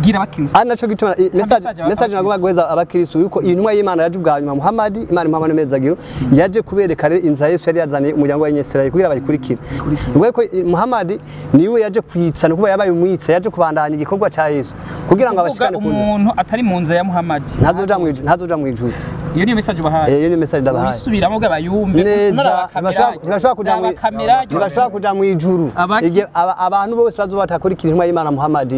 gira abakristo naco gituma message nagomba guheza abakristo yuko intumwa y'Imana yaje ubwanyuma Muhammad Imana Muhammad mezagiro yaje kubereka inza Yesu yari yazaniye umuryango wa Israel kugira bayikurikire ngo ko Muhammad niwe yaje kwitsa kuba yabaye umwitsa yaje kubandanya igikorwa ca Yesu kugira ngo abashikane ku umuntu atari mu nza ya Muhammad ntazoja mu ijuru iyo ni message bahaye iyo ni message ndabahaye bisubiramo bw'abayumve ntibashobora kuja mu ijuru abantu bose bazobatakora intumwa y'Imana Muhammad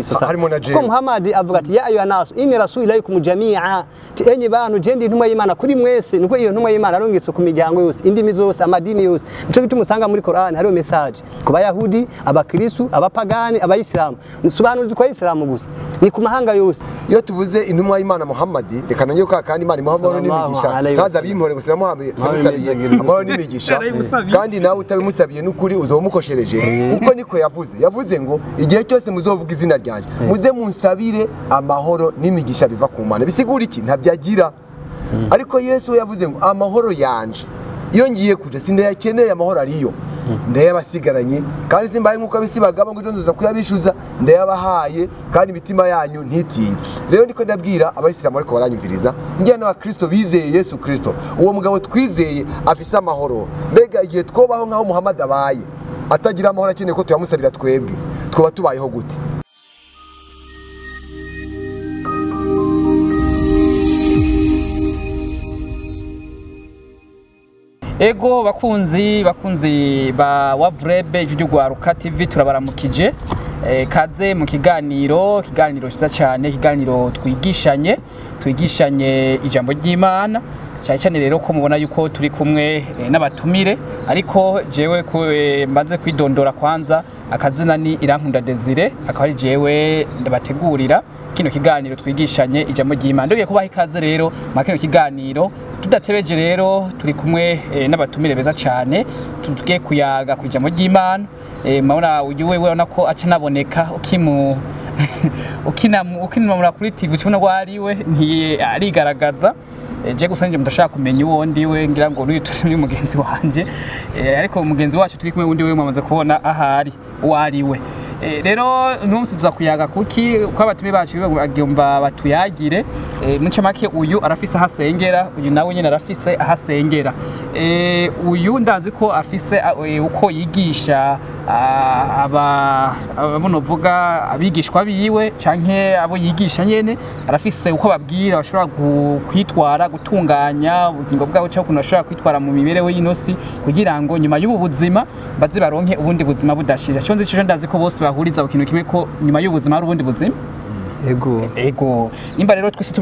ko Muhammad avuga ati ya ayo nasu inni rasulikum jami'a enye bantu jendi intumwa y'Imana kuri mwese nuko iyo ntumwa y'Imana arongetse ku miryango yose indimi zose amadini yose nico gituma usanga muri Qur'an hariyo message ku bayahudi abakristo abapagani abayisilamu nsubanuzi kwa Islamu gusa ni ku mahanga yose iyo tuvuze intumwa y'Imana Muhammad reka nanyo kandi Imana Muhammad n'imigisha kaza bimore gusa Muhammad sabisabiye amahoro n'imigisha kandi nawe utabimusabiye n'ukuri uzomukoshereje kuko niko yavuze ngo igihe cyose muzovuga izina ryanje muze munsabire amahoro n'imigisha biva ku Mana bisigura iki ntabyagira ariko Yesu yavuze ngo amahoro yanje iyo ngiye kuja sindayakeneye amahoro ariyo ndayabasigaranye kandi simbaye nkuko abisibagaba ngo nzoza kuyabishuza ndayabahaye kandi imitima yanyu ntitinye rero ndiko ndabwira abayisilamu ariko baranyumviriza ngiye n'abakristo bizeye Yesu Kristo uwo mugabo twizeye afise amahoro mbega igihe twobaho nkaho Muhammad abaye atagira amahoro akeneye ko tuyamusabira twebwe twoba tubayeho gute Ego bakunzi ba Wavrebe ijwi rwa TV turabaramukije kaze mu kiganiro cyiza cyane ikiganiro twigishanye ijambo ry'Imana cyane rero ko mubona yuko turi kumwe n'abatumire ariko jewe mbanze kwidondora kwanza akazina ni Irankunda Desire akaba ari jewe ndabategurira kino kiganiro twigishanye ijambo ry'Imana ndogiye kubaha ikaze rero makino kiganiro tudatebeje rero turi kumwe n'abatumire beza cyane tugiye kuyaga ku ijambo ry'Imana mabona ugiwe ubona ko aca naboneka ukinamura kuri TV cyubona ko ariwe ntiyarigaragaza je gusa nje mudashaka kumenya uwo ndiwe ngira ngo n'uyu mugenzi wanje ariko umugenzi wacu turi kumwe undi we mwamaze kubona ahari uwariwe rero n'umunsi tuza kuyaga kuki kwa batumi bacu bagomba batuyagire muce make uyu arafise ahasengera uyu nawe nyine arafise ahasengera uyu ndazi ko afise uko yigisha abamunovuga abigishwa biwe canke abo yigisha nyene arafise uko babwira bashobora kwitwara gutunganya ubugingo bwabo cyo kuno bashobora kwitwara mu mibereho y'inosi kugira ngo nyuma y'ubu buzima bazi baronke ubundi buzima budashira cyo nzi cyo ndazi ko bose bahuriza ikintu kimwe ko nyuma y'ubuzima hari ubundi buzima ego nimba rero twese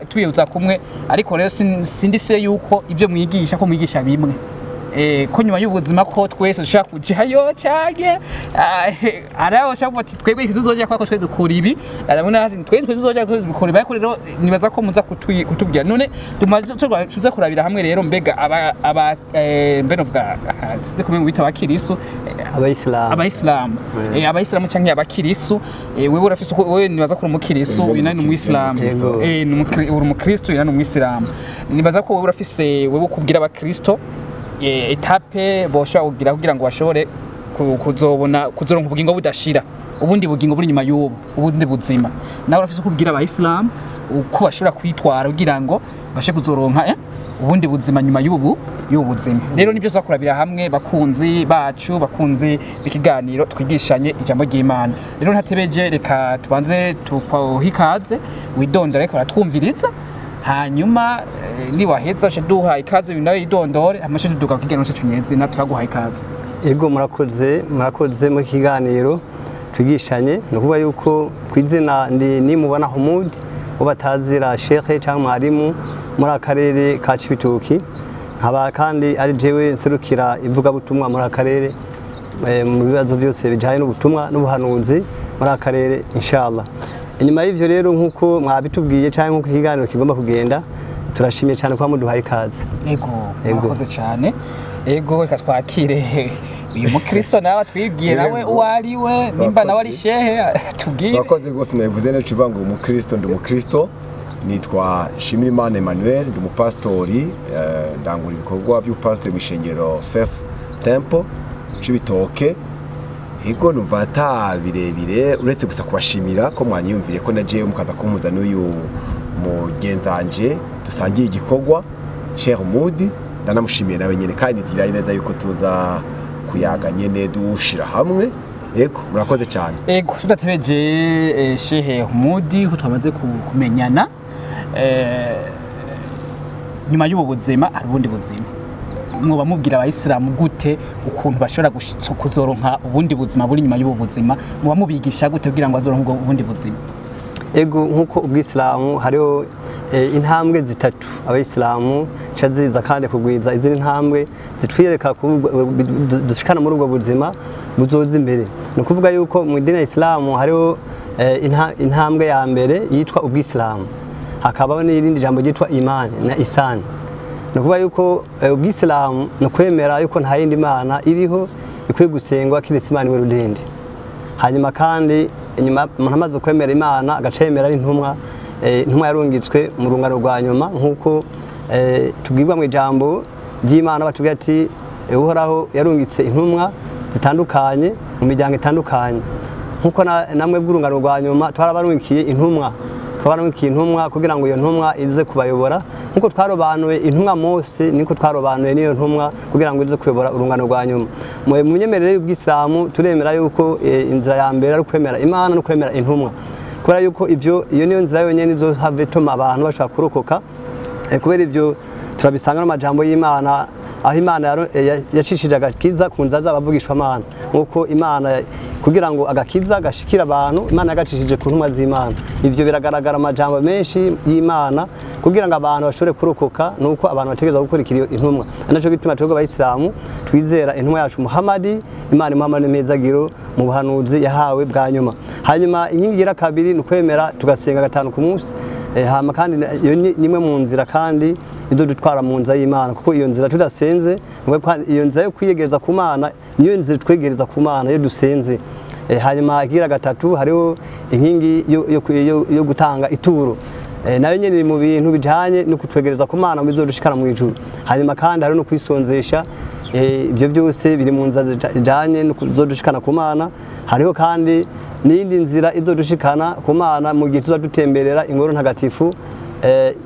tubihuza kumwe ariko rero sindise yuko ibyo mwigisha ko mwigisha bimwe ko nyuma y'ubuzima ko twese dushaka kujayo cyage araho shaka ati twebwe tuzoja kwa ko twe dukora ibi arabona twebwe tuzoja gukora ibi ariko rero nibaza ko muza kutubwira none tuza kurabira hamwe rero mbega mbeno bwa size kumwe mu bita bakirisu abayisilamu canke abakirisu wewe urafise wewe nibaza ko umukirisu uyu nani umuyisilamu uri umukristo uyu nani umuyisilamu nibaza ko wewe urafise wewe kubwira abakristo etape boshobora kugira ngo bashobore kuzoronka ubugingo budashira ubundi bugingo buri nyuma y'ubu ubundi buzima nawe urafise kubwira abayisilamu uko bashobora kwitwara kugira ngo bashe kuzoronka ubundi buzima nyuma y'ubu buzima rero nibyo zakurabira hamwe bakunzi bacu bakunzi ikiganiro twigishanye ijambo ry'Imana rero ntatebeje reka tubanze tukwahikaze widondora reka baratwumviriza hanyuma ni waheza shaduha ikaze nawe idondore amashe duduka kigano cy'unyezi na turaguha ikaze ego murakoze mu kiganiro twigishanye no kuba yuko kwizina ni mubona Humudi ubatazira Sheikh cyangwa mwarimu muri akarere ka Cibitoki nkaba kandi ari jewe nserukira ivuga butumwa muri akarere mu bibazo byose bijanye n'ubutumwa n'ubuhanuzi muri akarere inshallah inyuma y'ivyo rero nkuko mwabitubwiye cyangwa nkuko ikiganiro kigomba kugenda turashimye cyane kwa muduhaye ikaze ego murakoze cyane ego reka twakire uyu mukristo nawe twibwiye nawe uwariwe nimba nawe ari shehe tubwire murakoze rwose navuze neza civanga umukristo ndi umukristo nitwa Pasteur Emmanuel ndi umupastori ndangura ibikorwa by'upastori mu ishengero Faith Temple Cibitoke Ego numva ata birebire uretse gusa kubashimira ko mwanyumviye ko naje mukaza kumuza n'uyu mugenzanje dusangiye igikorwa Sheikh Humudi ndanamushimiye nawe nyene kandi nzira neza yuko tuza kuyaga nyene dushira hamwe. Ego murakoze cyane. Ego tudatebeje Sheikh Humudi ko twamaze kumenyana nyuma y'ubu buzima hari ubundi buzima mwoba mubwira abayisilamu gute ukuntu bashobora kuzoronka ubundi buzima buri nyuma y'ubu buzima mwoba mubigisha gute kugira ngo bazoronke ubundi buzima? Ego nkuko ubwisilamu hariho intambwe zitatu abayisilamu caziza kandi kugwiza izindi ntambwe zitwireka dushikana muri ubwo buzima buzoza imbere. No kuvuga yuko mu dini ya Islamu hariho intambwe ya mbere yitwa ubwisilamu, hakabaho n'irindi jambo ryitwa imani na isani. No kuvuga yuko ubwisilamu no kwemera yuko nta yindi mana iriho ikwiye gusengwa kiretse Imana iwe rudende. Hanyuma kandi inyuma umuntu amaze kwemera Imana agacemera intumwa yarungitswe mu rungano rwa nyuma nkuko tubwirwa mu ijambo ry'Imana batubwira ati uhoraho yarungitse intumwa zitandukanye mu miryango itandukanye nkuko namwe bw'urungano rwa nyuma twarabarungikiye intumwa kugira ngo iyo ntumwa ize kubayobora nkuko twarobanuye intumwa Mose niko twarobanuye niyo ntumwa kugira ngo ize kuyobora urungano rwa nyuma. Mu nyemerere y'ubwisilamu turemera yuko inzira ya mbere ari kwemera Imana no kwemera intumwa, kubera yuko iyo niyo nzira yonyene izohava ituma abantu bashaka kurokoka. Kubera ibyo turabisanga no majambo y'Imana aho Imana yacishije agakiza ku nzira z'abavugishwa Imana nkuko Imana kugira ngo agakiza gashikira abantu Imana yagacishije ku ntumwa z'Imana. Ivyo biragaragara amajambo menshi y'Imana kugira ngo abantu bashobore kurokoka nuko abantu bategereza gukurikira intumwa. Anaco gituma twebwe abayisilamu twizera intumwa yacu Muhammadi, Imana Muhammadi mezagiro mu buhanuzi yahawe bwa nyuma. Hanyuma inkingi gira kabiri nukwemera tugasenga gatanu ku munsi. Hama kandi nimwe mu nzira kandi izo dutwara mu nzira y'Imana kuko iyo nzira tudasenze iyo nzira yo kwiyegereza ku Mana niyo nzira twegereza ku Mana iyo dusenze. Hanyuma igira gatatu hariho inkingi yo gutanga ituro, nayo nyene mu bintu bijanye no kutwegereza ku Mana bizodushikana mu ijuru. Hanyuma kandi hariho no kwisonzesha, ibyo byose biri mu nzira zijanye no kuzodushikana ku Mana. Hariho kandi n'indi nzira izodushikana ku Mana mu gihe tuzadutemberera ingoro ntagatifu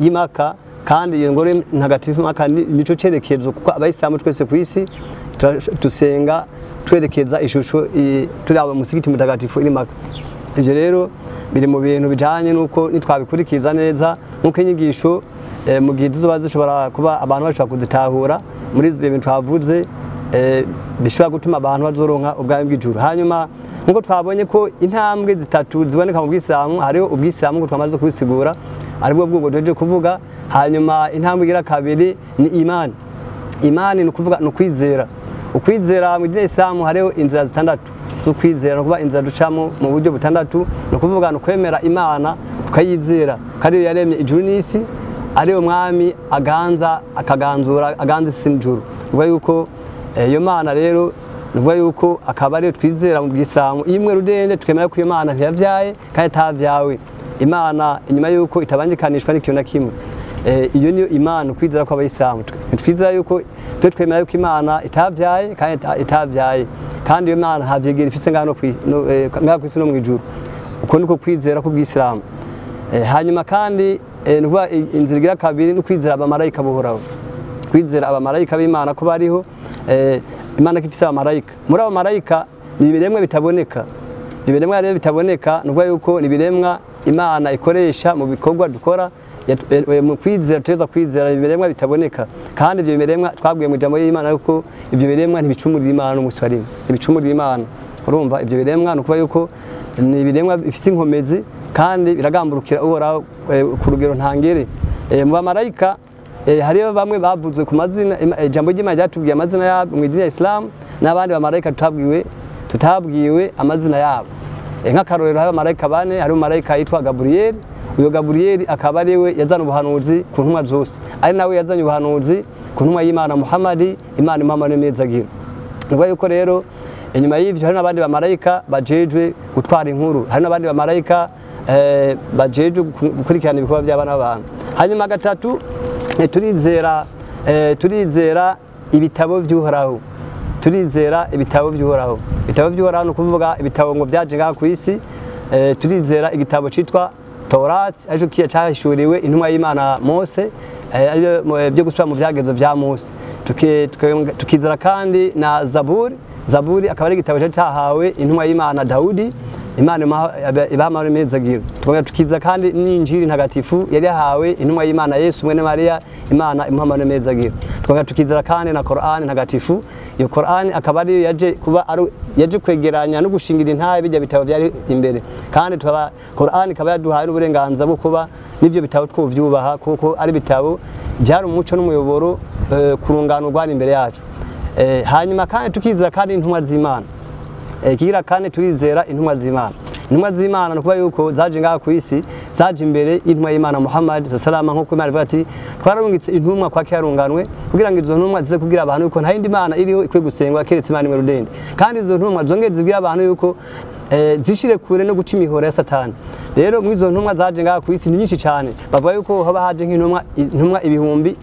y'Imaka, kandi iyo ngoro ntagatifu y'Imaka nico cerekezo kuko abayisilamu twese ku isi dusenga twerekeza ishusho turi aba musigiti mutagatifu y'Imaka. Ivyo rero biri mu bintu bijanye nuko nitwabikurikiza neza nkuko inyigisho mu gihe tuzoba dushobora kuba abantu bashobora kuzitahura muri ibyo bintu twavuze bishobora gutuma abantu bazoronka ubwami bw'ijuru. Hanyuma nkuko twabonye ko intambwe zitatu ziboneka mu bwisilamu, hariho ubwisilamu nkuko twamaze kubisigura aribwo bw'ubwo tuje kuvuga. Hanyuma intambwe igira kabiri ni imani. Imani ni kuvuga no kwizera. Ukwizera mu dini ya Islamu hariho inzira zitandatu zo kwizera, no kuba inzira ducamo mu buryo butandatu, no kuvuga no kwemera Imana tukayizera kariyo yaremye ijuru n'isi, ariyo mwami aganza akaganzura aganza isi n'ijuru. Ubwo yuko iyo Mana rero nubwo yuko akaba ariyo twizera mu bwisilamu imwe rudende, tukemera ko Imana ntiyavyaye kandi atavyawe. Imana inyuma yuko itabangikanishwa n'ikintu na kimwe. Iyo niyo Imana kwizera ko abayisilamu twizera yuko twemera yuko Imana itavyaye kandi itavyaye, kandi iyo Imana havyegera ifise ngano kw'isi no mu ijuru. Uko niko kwizera ko bw'isilamu. Hanyuma kandi nubwo inzira igira kabiri no kwizera abamarayika buhoraho, kwizera abamarayika b'Imana ko bariho. Imana ifise abamarayika, muri abo marayika ni ibiremwa bitaboneka. Ibiremwa rero bitaboneka nubwo yuko ni biremwa Imana ikoresha mu bikorwa dukora. Mu kwizera tuza kwizera ibiremwa bitaboneka, kandi ibyo biremwa twabwiye mu ijambo y'Imana yuko ibyo biremwa ntibicumurira Imana n'umunsi wa rimwe, ntibicumurira Imana. Urumva ibyo biremwa no kuba yuko ni ibiremwa bifise inkomezi kandi biragamburukira uhoraho ku rugero ntangere. Mu bamarayika hariyo bamwe bavuzwe ku mazina, ijambo ry'Imana ryatubwiye amazina yabo mu dini ya Islamu, n'abandi bamarayika tutabwiwe amazina yabo. Nk'akarorero hari abamarayika bane, hari umumarayika yitwa Gaburiyeli. Uyo Gaburiyeli akaba ariwe yazana ubuhanuzi ku ntumwa zose, ari nawe yazanye ubuhanuzi ku ntumwa y'Imana Muhammadi, Imana Muhammadi mezagiro. Nubwo yuko rero inyuma y'ivyo hari n'abandi bamarayika bajejwe gutwara inkuru, hari n'abandi bamarayika bajejwe gukurikirana ibikorwa by'abana b'abantu. Hanyuma gatatu turizera ibitabo by'uhoraho, turizera ibitabo by'uhoraho. Ibitabo by'uhoraho ni ukuvuga ibitabo ngo byaje ngaha ku isi. Turizera igitabo cyitwa Torati aricyo cyahishuriwe intumwa y'Imana Mose, byo gusubira mu byagezo bya Mose. Tukizera kandi na Zaburi akaba ari igitabo cyahawe intumwa y'Imana Dawudi, Imana ibaha imezagiro. Tukiza kandi n'injiri ntagatifu yari yahawe intumwa y'Imana Yesu mwene Mariya, Imana imuha imezagiro. Tukizera kandi na Korani ntagatifu. Iyo Korani akaba ari yaje kwegeranya no gushingira intahe bijya bitabo byari imbere, kandi Korani ikaba yaduhaye n'uburenganzira bwo kuba n'ibyo bitabo twovyubaha kuko ari bitabo byari umuco n'umuyoboro kurunganurwa imbere yacu. Hanyuma kandi tukizera kandi intumwa z'Imana. Kigira kandi turizera intumwa z'Imana. Intumwa z'Imana no kuba yuko zaje ngaha ku isi zaje imbere y'intumwa y'Imana Muhammad sallallahu nkuko Imana ivuga ati twararungitse intumwa kwa kyarunganwe kugira ngo izo ntumwa zize kubwira abantu yuko nta yindi Imana iriho ikwiye gusengwa keretse Imana imwe rudende, kandi izo ntumwa zongeze zibwira abantu yuko zishire kure no guca imihoro ya Satani. Rero mu izo ntumwa zaje ngaha ku isi ni nyinshi cyane, bavuga yuko haba haje nk'intumwa ibihumbi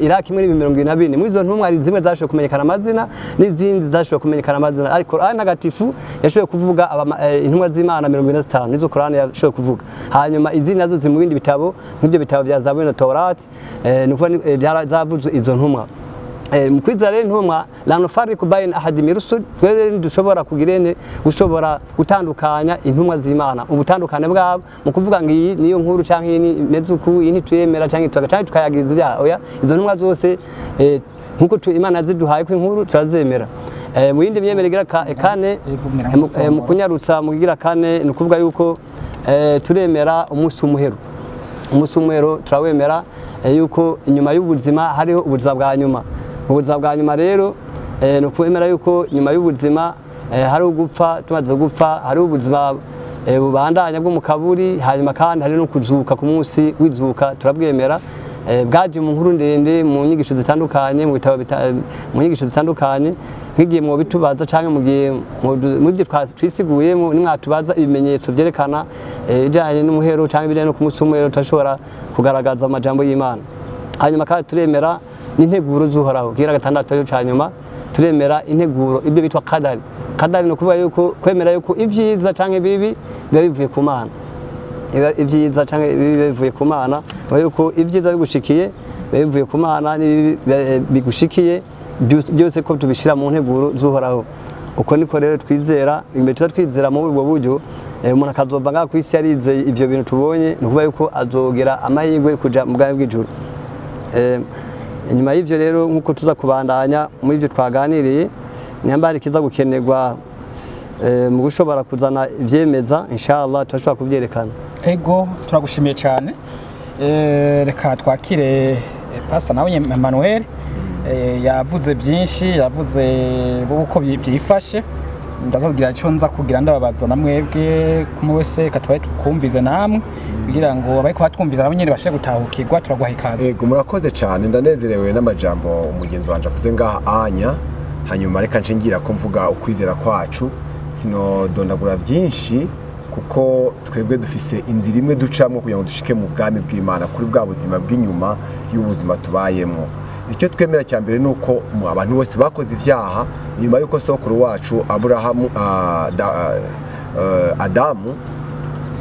Iraki muri 24. Mu izo ntumwa ari zimwe zashoboye kumenyekana amazina n'izindi zashoboye kumenyekana amazina, ariko Korani ntagatifu yashoboye kuvuga intumwa z'Imana 25 nizo Korani yashoboye kuvuga. Hanyuma izindi nazo ziri mu bindi bitabo nk'ibyo bitabo bya Zaburi na Torati, nuko byaravuze izo ntumwa. Mu kwizera rero intumwa la nufariku bayna ahadi min rusul, twere dushobora kugirene gushobora gutandukanya intumwa z'Imana, ubutandukane bwabo mu kuvuga ngo iyi niyo nkuru canke iyi ni mezuku, iyi ntitwemera canke tukayagiriza ibyaha. Oya, izo ntumwa zose nkuko Imana yaziduhaye ko inkuru turazemera. Mu yindi myemerere kane mu kunyarutsa mu gira kane ni ukuvuga yuko turemera umunsi w'umuhero. Umunsi w'umuhero turawemera yuko inyuma y'ubuzima hariho ubuzima bwa nyuma. Ubuzima bwa nyuma rero no kwemera yuko nyuma y'ubuzima hari ugupfa, tumaze gupfa hari ubuzima bubandanya bwo mu kaburi, hanyuma kandi hari no kuzuka ku munsi w'izuka turabwemera. Bwaje mu nkuru ndende mu nyigisho zitandukanye mu bitabo mu nyigisho zitandukanye, nk'igihe mu bitubaza canke mu gihe mu byo twisiguye nimwatubaza ibimenyetso byerekana ijanye n'umuhero canke bijanye no ku munsi w'umuhero turashobora kugaragaza amajambo y'Imana. Hanyuma kandi turemera n'integuro z'uhoraho. Kigira gatandatu cyo cyanyuma turemera integuro ibyo bitwa kadari. Kadari no kuvuga yuko kwemera yuko ibyiza canke bibi biba bivuye ku Mana. Ibyiza canke bibi bivuye ku Mana, yuko ibyiza bigushikiye bivuye ku Mana, bigushikiye byose ko tubishira mu nteguro z'uhoraho. Uko niko rero twizera, imbere twizera mu ubwo buryo umuntu akazova ngaha ku isi yarize ivyo bintu tubonye, no kuvuga yuko azogera amahirwe kuja mu bwami bw'ijuru. Inyuma y'ivyo rero nkuko tuza kubandanya muri ivyo twaganiriye, nyambari kiza gukenerwa mu gushobora kuzana ivyemeza, inshallah turashobora kubyerekana. Ego turagushimiye cyane. Reka twakire Pasteur Emmanuel, yavuze byinshi, yavuze uko byifashe. Ndazabwira icyo nza kugira ndababaza namwebwe kumwese katwaye tukumvize namwe kugira ngo abayiko batwumviza nabo nyene bashe gutahukirwa. Turagwaha ikaze. Ego murakoze cyane, ndanezerewe n'amajambo umugenzi wanje avuze ngaha anya. Hanyuma reka nshingira ko mvuga ukwizera kwacu, sino dondagura byinshi kuko twebwe dufise inzira imwe ducamo kugira ngo dushike mu bwami bw'Imana kuri bwa buzima bw'inyuma y'ubuzima tubayemo. Icyo twemera cyambere nuko abantu bose bakoze ivyaha nyuma yuko sokuru wacu Aburahamu Adamu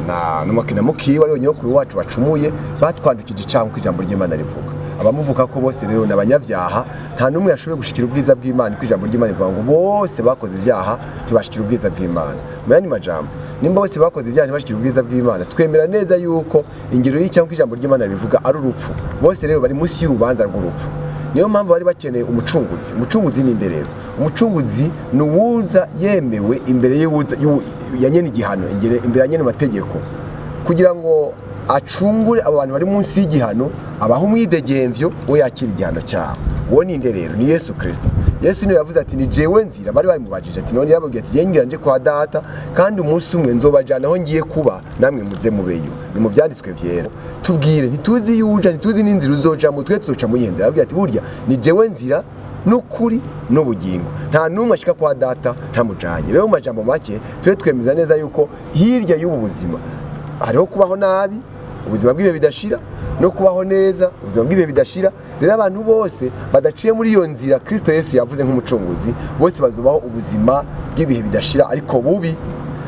na n'umukina mukiwe ari nyokuru wacu bacumuye batwandukije icyaha ku ijambo ry'Imana rivuga. Abamuvuka ko bose rero n'abanyabyaha, nta numwe yashoboye gushikira ubwiza bw'Imana ku ijambo ry'Imana rivuga ngo bose bakoze ivyaha ntibashikira ubwiza bw'Imana. Mu yandi majambo, nimba bose bakoze ivyaha ntibashikira ubwiza bw'Imana, twemera neza yuko ingiro y'icyaha ku ijambo ry'Imana rivuga ari urupfu. Bose rero bari munsi y'urubanza rw'urupfu. Niyo mpamvu bari bakeneye umucunguzi. Umucunguzi ni nderero. Umucunguzi nuwuza yemewe imbere ya nyene igihano, imbere ya nyene amategeko, kugira ngo acungure abo bantu bari munsi y'igihano, abaho umwidegemvyo we yakira igihano cyabo. Uwo ni nderero, ni Yesu Kristo. Yesu niwe yavuze ati ni jewe nzira. Bari bamubajije ati none yababwiye ati yengira nje kwa data, kandi umunsi umwe nzobajana aho ngiye kuba, namwe muze mubeyo. Ni mu byanditswe vyera. Tubwire ntituzi yuja, ntituzi n'inzira uzoja mu twe tuzoca mu yenze. Yababwiye ati burya ni jewe nzira n'ukuri n'ubugingo, nta numwe ashika kwa data ntamujanye. Rero mu majambo make twe twemeza neza yuko hirya y'ubu buzima hariho kubaho nabi, ubuzima bw'ibihe bidashira no kubaho neza ubuzima bw'ibihe bidashira. Rero abantu bose badaciye muri iyo nzira Kristo Yesu yavuze nk'umucunguzi bose bazubaho ubuzima bw'ibihe bidashira ariko bubi.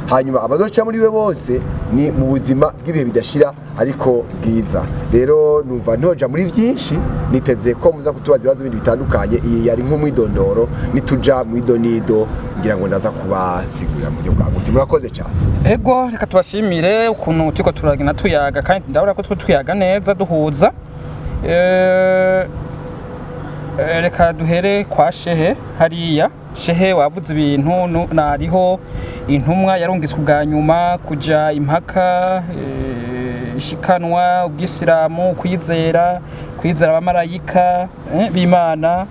Hanyuma abazoca muri we bose ni mu buzima bw'ibihe bidashira ariko bwiza. Rero numva ntoja muri byinshi, niteze ko muza kutubaza ibibazo bindi bitandukanye. Iyi yari nk'umwidondoro, nituja mu idonido ngira ngo ndaza kubasigurira mu buryo bwagutse. Murakoze cyane. Ego reka tubashimire ukuntu turiko turagenda tuyaga, kandi ndabona ko tuyaga neza duhuza. Reka duhere kwa Shehe hariya. Shehe wavuze ibintu nariho intumwa yarungiswe bwa nyuma kuja impaka, ishikanwa, ubwisilamu, kwizera abamarayika b'Imana,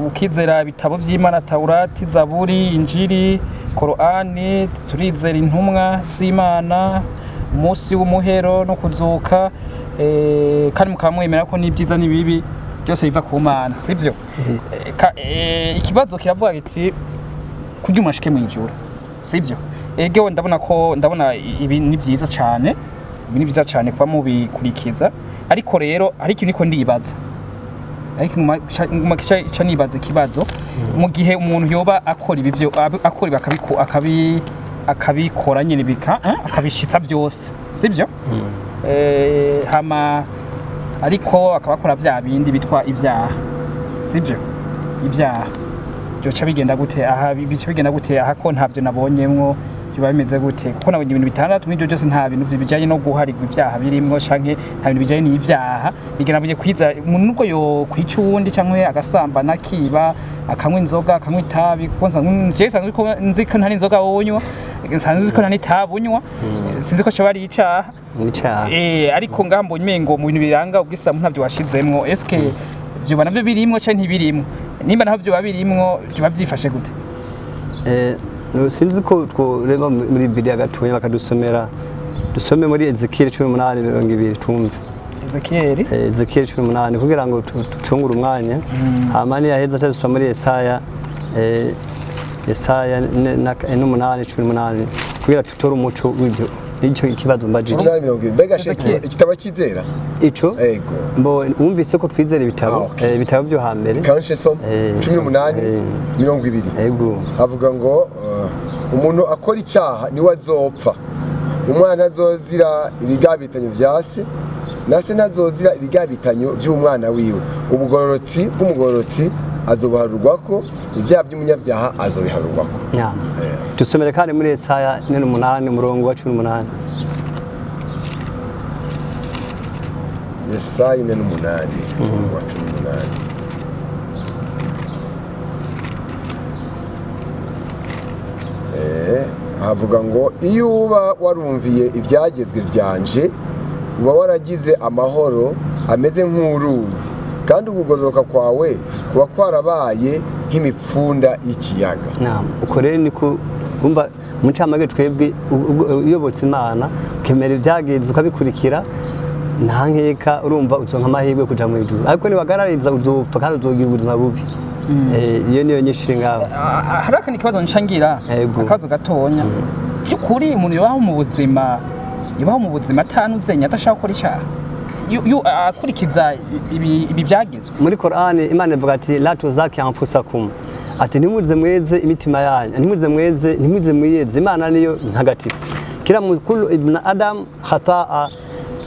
ukizera ibitabo vy'Imana, Taurati, Zaburi, Injili, Korani, turizera intumwa z'Imana, umunsi w'umuhero no kuzuka, kandi mukaba mwemera ko n'ibyiza n'ibibi byose biva ku Mana, sivyo? Ikibazo kiravuga kiti kurya umashike mu ijuru, sivyo? Ego ndabona ibi ni byiza cyane, ibi ni byiza cyane kuba mubikurikiza, ariko rero hari ikintu niko ndibaza, ariko nguma kica nibaza ikibazo mu gihe umuntu yoba akora ibi byo akora akabikora nyine akabishitsa byose, sivyo? Hama ariko akabakora vya bindi bitwa ivyaha, sivyo? Ivyaha byoca bigenda gute? Aha bica bigenda gute? Aha ko ntavyo nabonyemwo biba bimeze gute? Kuko nabonye ibintu bitandatu n'ibyo byose nta bintu bijanye no guharigwa ivyaha birimwo, canke nta bintu bijanye n'ivyaha bigena buje kwiza umuntu nuko yo kwica uwundi canke agasambana, akiba, akanywa inzoga, akanywa itabi. Kuko nsanzwe ko nzi ko ntari inzoga wonywa, nsanzwe ko ntari itabi unywa, sinzi ko cyo bari icaha. Ariko ngambonye mengo mu bintu biranga ubwisilamu ntavyo washizemwo. Eske byo bana byo birimwo canke ntibirimwo? Nimba naho byo babirimwo byo byifashe gute? Sinzi ko tworeba muri Bibiliya gatoya bakadusomera, dusome muri Ezekiel 18:20 tumve. Ezekiel 18 kugira ngo tucungure umwanya. Hamani yaheza atazusoma muri Yesaya 8:18 kugira tutore umuco w'ibyo. Icyo ikibazo mbajije. Mbega Sheikh igitabo kizera? Ico? Ego. Mbo wumvise ko twizera ibitabo, ibitabo byo hambere. Kanshe so 18:20. Ego. Avuga ngo umuntu akora icyaha niwe azopfa. Umwana azozira ibigabitanyo vyase, nase nazozira ibigabitanyo by'umwana wiwe. Ubugororotsi bw'umugororotsi azobaharurwako, ibyaha by'umunyabyaha azobiharurwako. Tusomere kandi muri Yesaya 8 umurongo wa 18. Yesaya 8 umurongo wa 18. Havuga ngo iyo uba warumviye ibyagezwe byanje uba waragize amahoro ameze nk'uruzi, kandi ukugororoka kwawe kuba kwarabaye nk'imipfunda y'ikiyaga. Uko rero niko umva mu ncamake twebwe uyobotse Imana ukemera ibyagezwe ukabikurikira, nta nkeka urumva uzonka amahirwe kuja mu ijuru, ariko niwagarariza uzopfa kandi uzogira ubuzima bubi. Iyo niyo nyishiri ngaho. Hari akandi kibazo nshangira, akabazo gatonya. Byukuri umuntu yobaho mu buzima atanuzenya adashaka gukora icyaha, akurikiza ibi byagezwe. Muri Korani Imana ivuga ati la tuzaki anfusakum, ati ntimuze mweze imitima yanyu, ntimuze mwiyeze. Imana niyo ntagatifu. Kila mukulu ibn Adam khataa,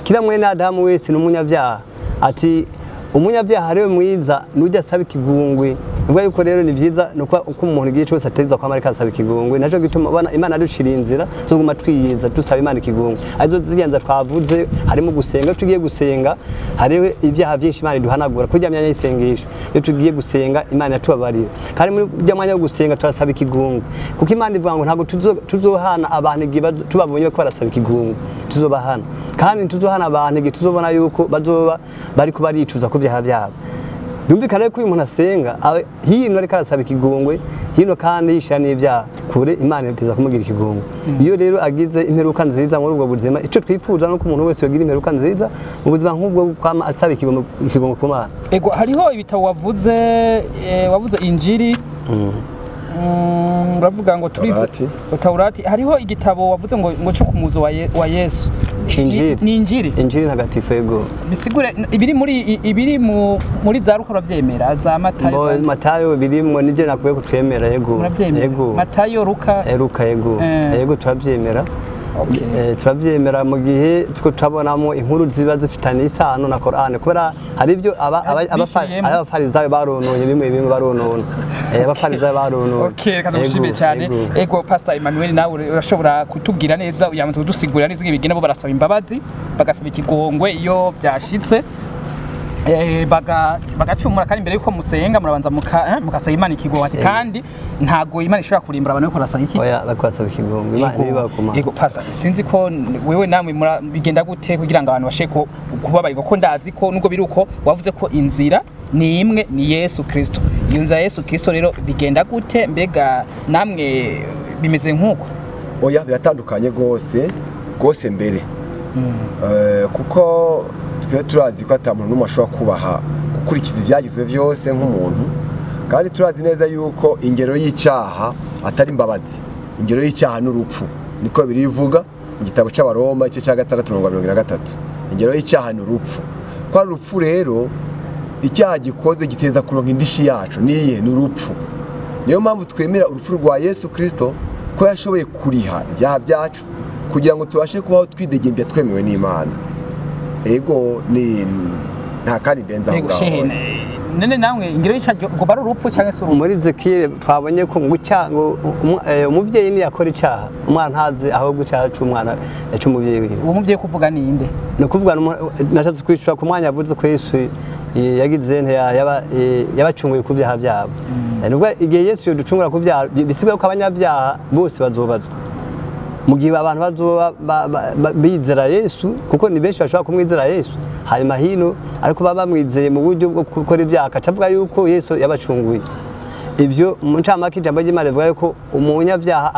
kila mwene Adamu wese n'umunyabyaha. Ati umunyabyaha ariwe mwiza nujya asaba ikigungwe. Ubwo yuko rero ni byiza nuko uko umuntu igiye cyose ateza kwa Amerika asaba ikigungwe, naco gituma Imana aducira inzira zo guma twiyiza dusaba Imana ikigungwe. Azo zigenza twavuze harimo gusenga, tugiye gusenga hariwe ibyaha byinshi Imana iduhanagura kujya myanya y'isengesho. Iyo tugiye gusenga Imana yatubabarira, kandi muri bya mwanya wo gusenga turasaba ikigungwe, kuko Imana ivuga ngo ntago tuzohana abantu igihe tubabonye ko barasaba ikigungwe, tuzobahana. Kandi tuzohana abantu igihe tuzobona yuko bazoba bari kubaricuza ku byaha byabo. Yumvikana ko uyu muntu asenga hino ariko arasaba ikigongwe, hino kandi yishira n'ibyaha kure, Imana iteza kumugira ikigongwe. Iyo rero agize imperuka nziza muri ubwo buzima, ico twifuza no ko umuntu wese yogira imperuka nziza mu buzima nk'ubwo kwama asaba ikigongwe ku Mana. Ego hariho ibitabo wavuze Injili, uravuga ngo turize Taurati hariho igitabo wavuze ngo cyo kumuzo wa Yesu ni Injili ntagatifu yego bisigure ibiri muri za Luka uravyemera za Matayo birimo nivyo nakwiye kutwemera yego Matayo Luka yego turavyemera turabyemera mu gihe turabonamo inkuru ziba zifitanye isano na Qur'an kubera hari ibyo abafarizayo barononye bimwe baronona abafarizayo barononye okay kadushime cyane ego Pasteur Emmanuel nawe urashobora kutubwira neza uyamaze kudusigurira neza ibigenda bo barasaba imbabazi bagasaba ikigongwe iyo byashitse bagacumura kandi imbere yuko musenga murabanza mukasaba Imana ikigongwe kandi ntago Imana ishobora kurimbura abantu bakorasa iki oya bakwasaba ikigongwe Imana ibakoma yego Pastor sinzi ko wewe namwe bigenda gute kugira ngo abantu bashe kubabarirwa ko ndazi ko nubwo biruko wavuze ko inzira ni imwe ni Yesu Kristo iyo nzira Yesu Kristo rero bigenda gute mbega namwe bimeze nkuko oya biratandukanye gose mbere kuko turazi ko atamuntu n'umwe ashobora kubaha gukurikiza ibyagizwe byose nk'umuntu kandi turazi neza yuko ingero y'icyaha atari imbabazi ingero y'icyaha n'urupfu niko birivuga mu gitabo cy'Abaroma igice cya 6:23 ingero y'icyaha n'urupfu kwa rupfu rero icyaha gikoze giteza kuronka indishi yacu niye n'urupfu niyo mpamvu twemera urupfu rwa Yesu Kristo ko yashoboye kuriha ibyaha byacu kugira ngo tubashe kubaho twidegembya twemewe n'Imana ego ni nta kandi denza ngaho nene namwe ingiro y'icyago ngo bari urupfu cyangwa se muri Zekire twabonye ko ngo umuvyeyi ni yakora icyaha umwana ntazi aho gucyaha cy'umwana cy'umuvyeyi wiwe uwo muvyeyi kuvuga ninde no kuvuga nashatse kwishura ku mwanya yavuze ko Yesu yagize yabacunguye ku byaha byabo nubwo igihe Yesu yoducungura ku byaha bisigaye ko abanyabyaha bose bazobazwa mu gihe abantu bazoba bizera Yesu kuko ni benshi bashobora kumwizera Yesu hanyuma hino ariko baba bamwizeye mu buryo bwo gukora ibyaha akacavuga yuko Yesu yabacunguye ibyo mu ncamake ijambo ry'Imana rivuga yuko umunyabyaha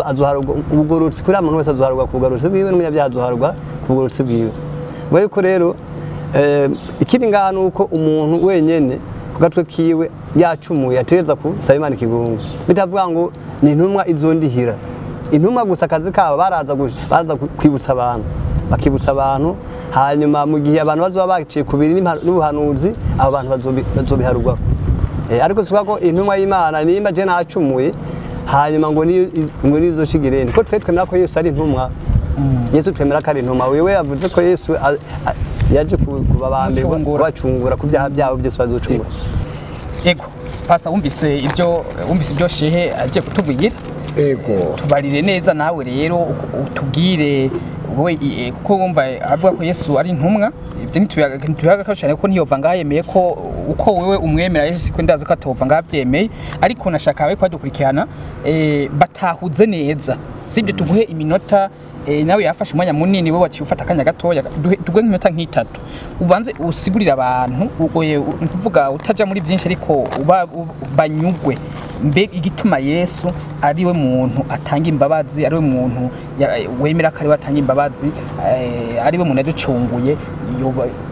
azoharwa ubugororotsi kuri muntu wese azoharwa ku bugororotsi bwiwe n'umunyabyaha azoharwa ku bugororotsi bwiwe bayo ko rero ikindi ngaha nuko umuntu wenyene ku gatwe kiwe yacumuye atereza kusaba Imana ikigongwe bitavuga ngo ni intumwa izondihira intumwa gusa akazi kabo baraza kwibutsa abantu bakibutsa abantu hanyuma mu gihe abantu bazoba baciye kubiri n'ubuhanuzi abo bantu bazobiharugwa ariko suka ko intumwa y'Imana nimba je nacumuye hanyuma ngo nizo shigirende ko twemera ko Yesu ari intumwa Yesu twemera ko ari intumwa wewe yavuze ko Yesu yaje kubabambe kubacungura ku byaha byabo byose bazocungura ego Pastor wumvise ibyo shehe aje kutubwira ego tubarire neza nawe rero utubwire wowe kuko wumva avuga ko Yesu ari intumwa ibyo ntituyaga cyane ko ntiyova ngayemeye ko uko wewe umwemera Yesu ko ndazi ko atova ngabyemeye ariko nashaka abe kwadukurikirana batahuze neza sibyo tuguhe iminota nawe yafashe umwanya munini we waciye ufata akanya gatoya tugwe nk'iminota nk'itatu ubanze usigurira abantu kuvuga utaja muri byinshi ariko banyugwe mbega igituma Yesu ari we muntu atanga imbabazi ari we muntu wemera ko ari we atanga imbabazi ari we muntu yaducunguye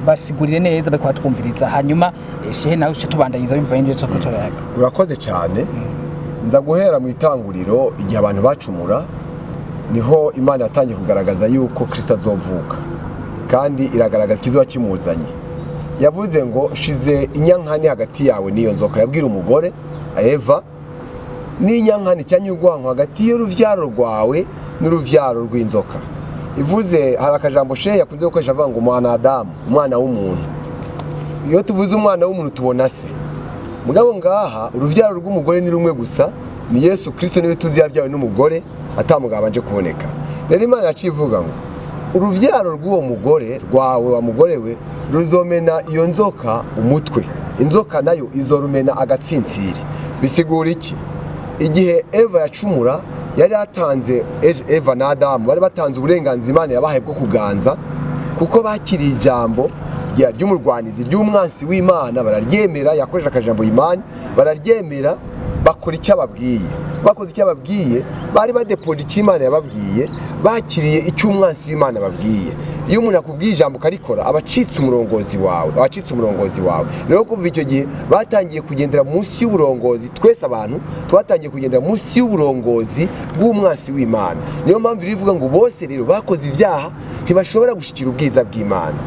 basigurire neza bako batwumviriza hanyuma shehe nawe uce tubandanyiriza bivuye nje cyo kutoyaga urakoze cyane nza guhera mu itanguriro igihe abantu bacumura niho Imana yatangiye kugaragaza yuko Kristo azovuka kandi iragaragaza kiziba kimuzanye yavuze ngo shize inyankani hagati yawe niyo nzoka yabwira umugore Eva n'inyankani cyanye urwanko hagati y'uruvyaro rwawe n'uruvyaro rw'inzoka ivuze hari akajambo shehe yakunze gukoresha avuga ngo umwana Adamu umwana w'umuntu iyo tuvuze umwana w'umuntu tubona se mugabo ngaha uruvyaro rw'umugore ni rumwe gusa ni Yesu Kristo niwe tuzi yabyawe n'umugore atamugabo anje kuboneka rero Imana yacivuga ngo uruvyaro rw'uwo mugore rwawe wa mugore we ruzomena iyo nzoka umutwe inzoka nayo izorumena agatsintsiri bisigura iki igihe Eva yacumura yari atanze Eva na Adamu bari batanze uburenganzira Imana yabahaye bwo kuganza kuko bakiriye ijambo ry'umurwanizi ry'umwansi w'Imana bararyemera yakoresha akajambo Imana bararyemera bakora icyo ababwiye, bakoze icyo ababwiye, bari badepoje icyo Imana yababwiye, bakiriye icyo umwansi w'Imana ababwiye. Iyo umuntu akubwiye ijambo ukarikora aba acitse umurongozi wawe, rero kuva icyo gihe batangiye kugendera munsi y'uburongozi. Twese abantu twatangiye kugendera munsi y'uburongozi bw'umwansi w'Imana. Niyo mpamvu rivuga ngo bose rero bakoze ibyaha ntibashobora gushyikira ubwiza bw'Imana.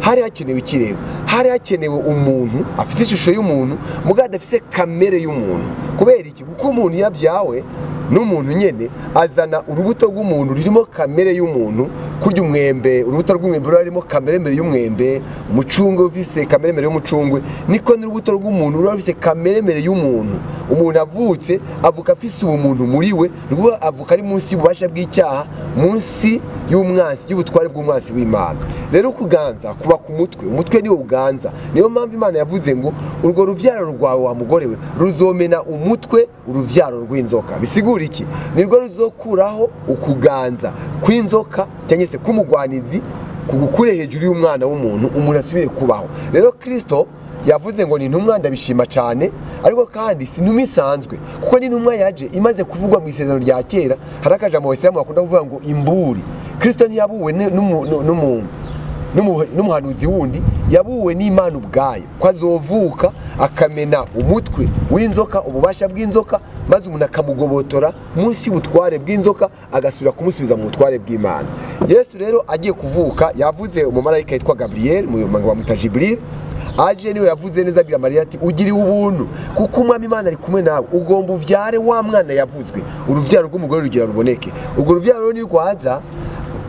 Hari hakenewe ikirego, hari hakenewe umuntu afite ishusho y'umuntu mugabo adafite kamere y'umuntu. Kubera iki? Kuko umuntu yabyawe n'umuntu nyene azana urubuto rw'umuntu rurimo kamere y'umuntu. Kurya umwembe, urubuto rw'umwembe rurimo kamere mbere y'umwembe, umucungwe ufise kamere mbere y'umucungwe, niko n'urubuto rw'umuntu rurafise kamere mbere y'umuntu. Umuntu avutse avuka afise ubumuntu muri we, rwo avuka ari munsi y'ububasha bw'icyaha, munsi y'umwansi, y'ubutware bw'umwansi w'Imana. Rero kuganza kuba ku mutwe, umutwe niwo uganza. Niyo mpamvu Imana yavuze ngo urwo ruvyaro rwawe wa mugore we ruzomena umutwe uruvyaro rw'inzoka. Bisigura iki? Nirwo ruzokuraho ukuganza kw'inzoka cyangwa se kumugwanizi kugukure hejuru y'umwana w'umuntu, umuntu asubire kubaho. Rero Kristo yavuze ngo ni intumwa, ndabishima cyane, ariko kandi si intumwa isanzwe, kuko ni intumwa yaje imaze kuvugwa mu isezerano rya kera. Hari akajambo Abisilamu bakunda kuvuga ngo imburi. Kristo ntiyabuwe n'umuhanuzi wundi, yabuwe n'Imana ubwayo, ko azovuka akamena umutwe w'inzoka, ububasha bw'inzoka, maze umuntu akamugobotora munsi y'ubutware bw'inzoka agasubira kumusubiza mu butware bw'Imana. Yesu rero agiye kuvuka yavuze umumarayika yitwa Gabriel, mu bamwita Jibril, aje niwe yavuze neza abwira Mariya ati ugiriwe ubuntu kuko umwami Imana ari kumwe nawe, ugomba uvyare wa mwana yavuzwe, uruvyaro rw'umugore rugira ruboneke. Ubwo ruvyaro rero ni rwaza,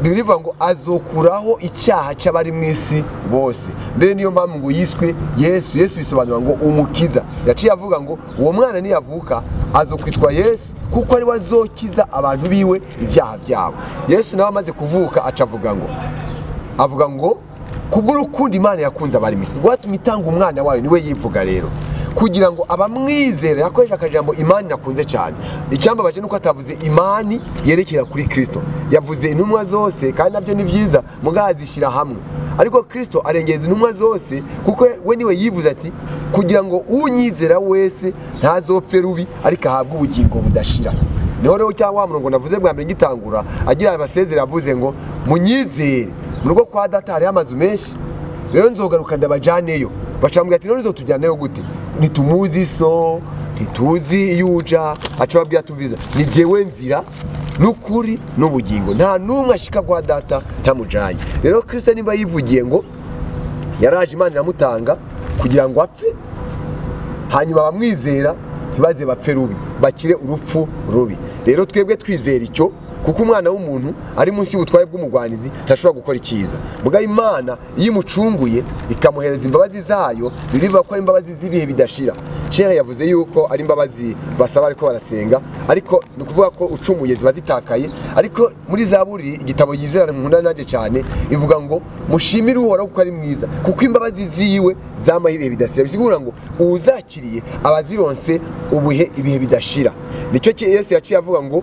Bibiri ivuga ngo azokuraho icyaha cy'abari mu isi bose. Mbere niyo mpamvu ngo yiswe Yesu. Yesu bisobanura ngo umukiza. Yaciye avuga ngo uwo mwana niyavuka azokwitwa Yesu, kuko ari we azokiza abantu biwe ibyaha byabo. Yesu nawe amaze kuvuka avuga ngo kubw'urukundo Imana yakunze abari mu isi rwatumye itanga umwana wayo, niwe yivuga rero, kugira ngo abamwizera. Yakoresha akajambo imani nakunze cyane. Icyambabaje nuko atavuze imani yerekera kuri Kristo, yavuze intumwa zose, kandi nabyo ni byiza mugazishyira hamwe. Ariko Kristo arengeza intumwa zose, kuko we niwe yivuze ati kugira ngo unyizera wese ntazopfe rubi, ariko ahabwe ubugingo budashira. Niho rero cyangwa wa murongo navuze bwa mbere ngitangura, agira abasezera avuze ngo munyizere, mu rugo kwa data hari amazu menshi, rero nzogaruka ndabajaneyo. Bacambwira ati none uzotujyaneyo gute? Nitumuzi so, ntituzi yuja. Aca babwira tuviza ni jewe nzira n'ukuri n'ubugingo, nta numwe ashika kwa data ntamujanye. Rero Kristo nimba yivugiye ngo yaraje Imana iramutanga kugira ngo apfe, hanyuma bamwizera ntibaze bapfe rubi, bakire urupfu rubi. Rero twebwe twizera icyo, kuko umwana w'umuntu ari munsi y'ubutware bw'umugwanizi ntashobora gukora icyiza. Mugabo Imana iyo imucunguye ikamuhereza imbabazi zayo, birivuga ko ari imbabazi z'ibihe bidashira. Sheikh yavuze yuko ari imbabazi basaba ariko barasenga, ariko ni ukuvuga ko ucumuye ziba zitakaye. Ariko muri Zaburi, igitabo yizerana nkunda naje cyane, ivuga ngo mushimire Uhoraho kuko ari mwiza, kuko imbabazi ziwe zamaho ibihe bidashira. Bisigura ngo uwuzakiriye abazironse ibihe bidashira. Nicyo Yesu yaciye avuga ngo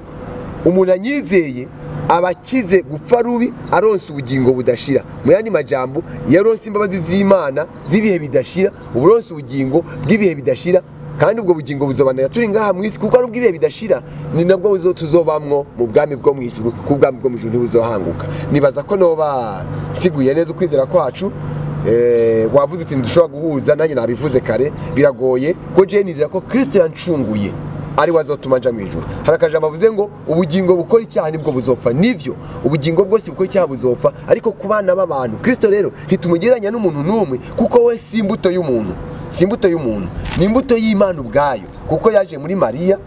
umuntu anyizeye abakize gupfa rubi, aronse ubugingo budashira. Mu yandi majambo, yaronse imbabazi z'Imana z'ibihe bidashira, uburonse ubugingo bw'ibihe bidashira, kandi ubwo bugingo buzobana turi ngaha mu isi, kuko ari ubw'ibihe bidashira, ni nabwo tuzobamwo mu bwami bwo mu ijuru, ku bwami bwo mu ijuru ntibuzohanguka. Nibaza ko noba siguye neza ukwizera kwacu. Wavuze uti ndushobora guhuza, nanjye nabivuze kare, biragoye ko je nizera ko Kristo yancunguye ari wazotuma nja mu ijuru. Hari akajambo avuze ngo ubugingo bukora icyaha nibwo buzopfa. Nivyo, ubugingo bwose bukora icyaha buzopfa, ariko ku bana b'abantu Kristo rero ntitumugeranya n'umuntu n'umwe, kuko we si imbuto y'umuntu, si imbuto y'umuntu, ni imbuto y'Imana ubwayo, kuko yaje muri Mariya,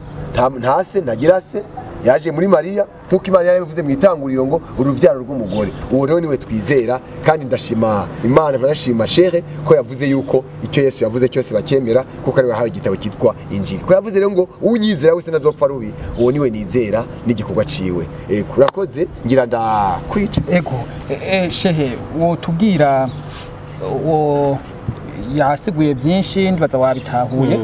nta se ntagira se, yaje muri Mariya, nkuko Imana yarabivuze mu itanguriro ngo uruvyaro rw'umugore. Uwo rero niwe twizera, kandi ndashima Imana, barashima Sheikh ko yavuze yuko icyo Yesu yavuze cyose bakemera, kuko ari we hawe igitabo cyitwa Injili. Ko yavuze rero ngo unyizera wese ntazopfa rubi, uwo niwe nizera n'igikorwa ciwe. Kurakoze, ngira ndakwica. Sheikh, wo tubwira yasiguye byinshi ndibaza wabitahuye,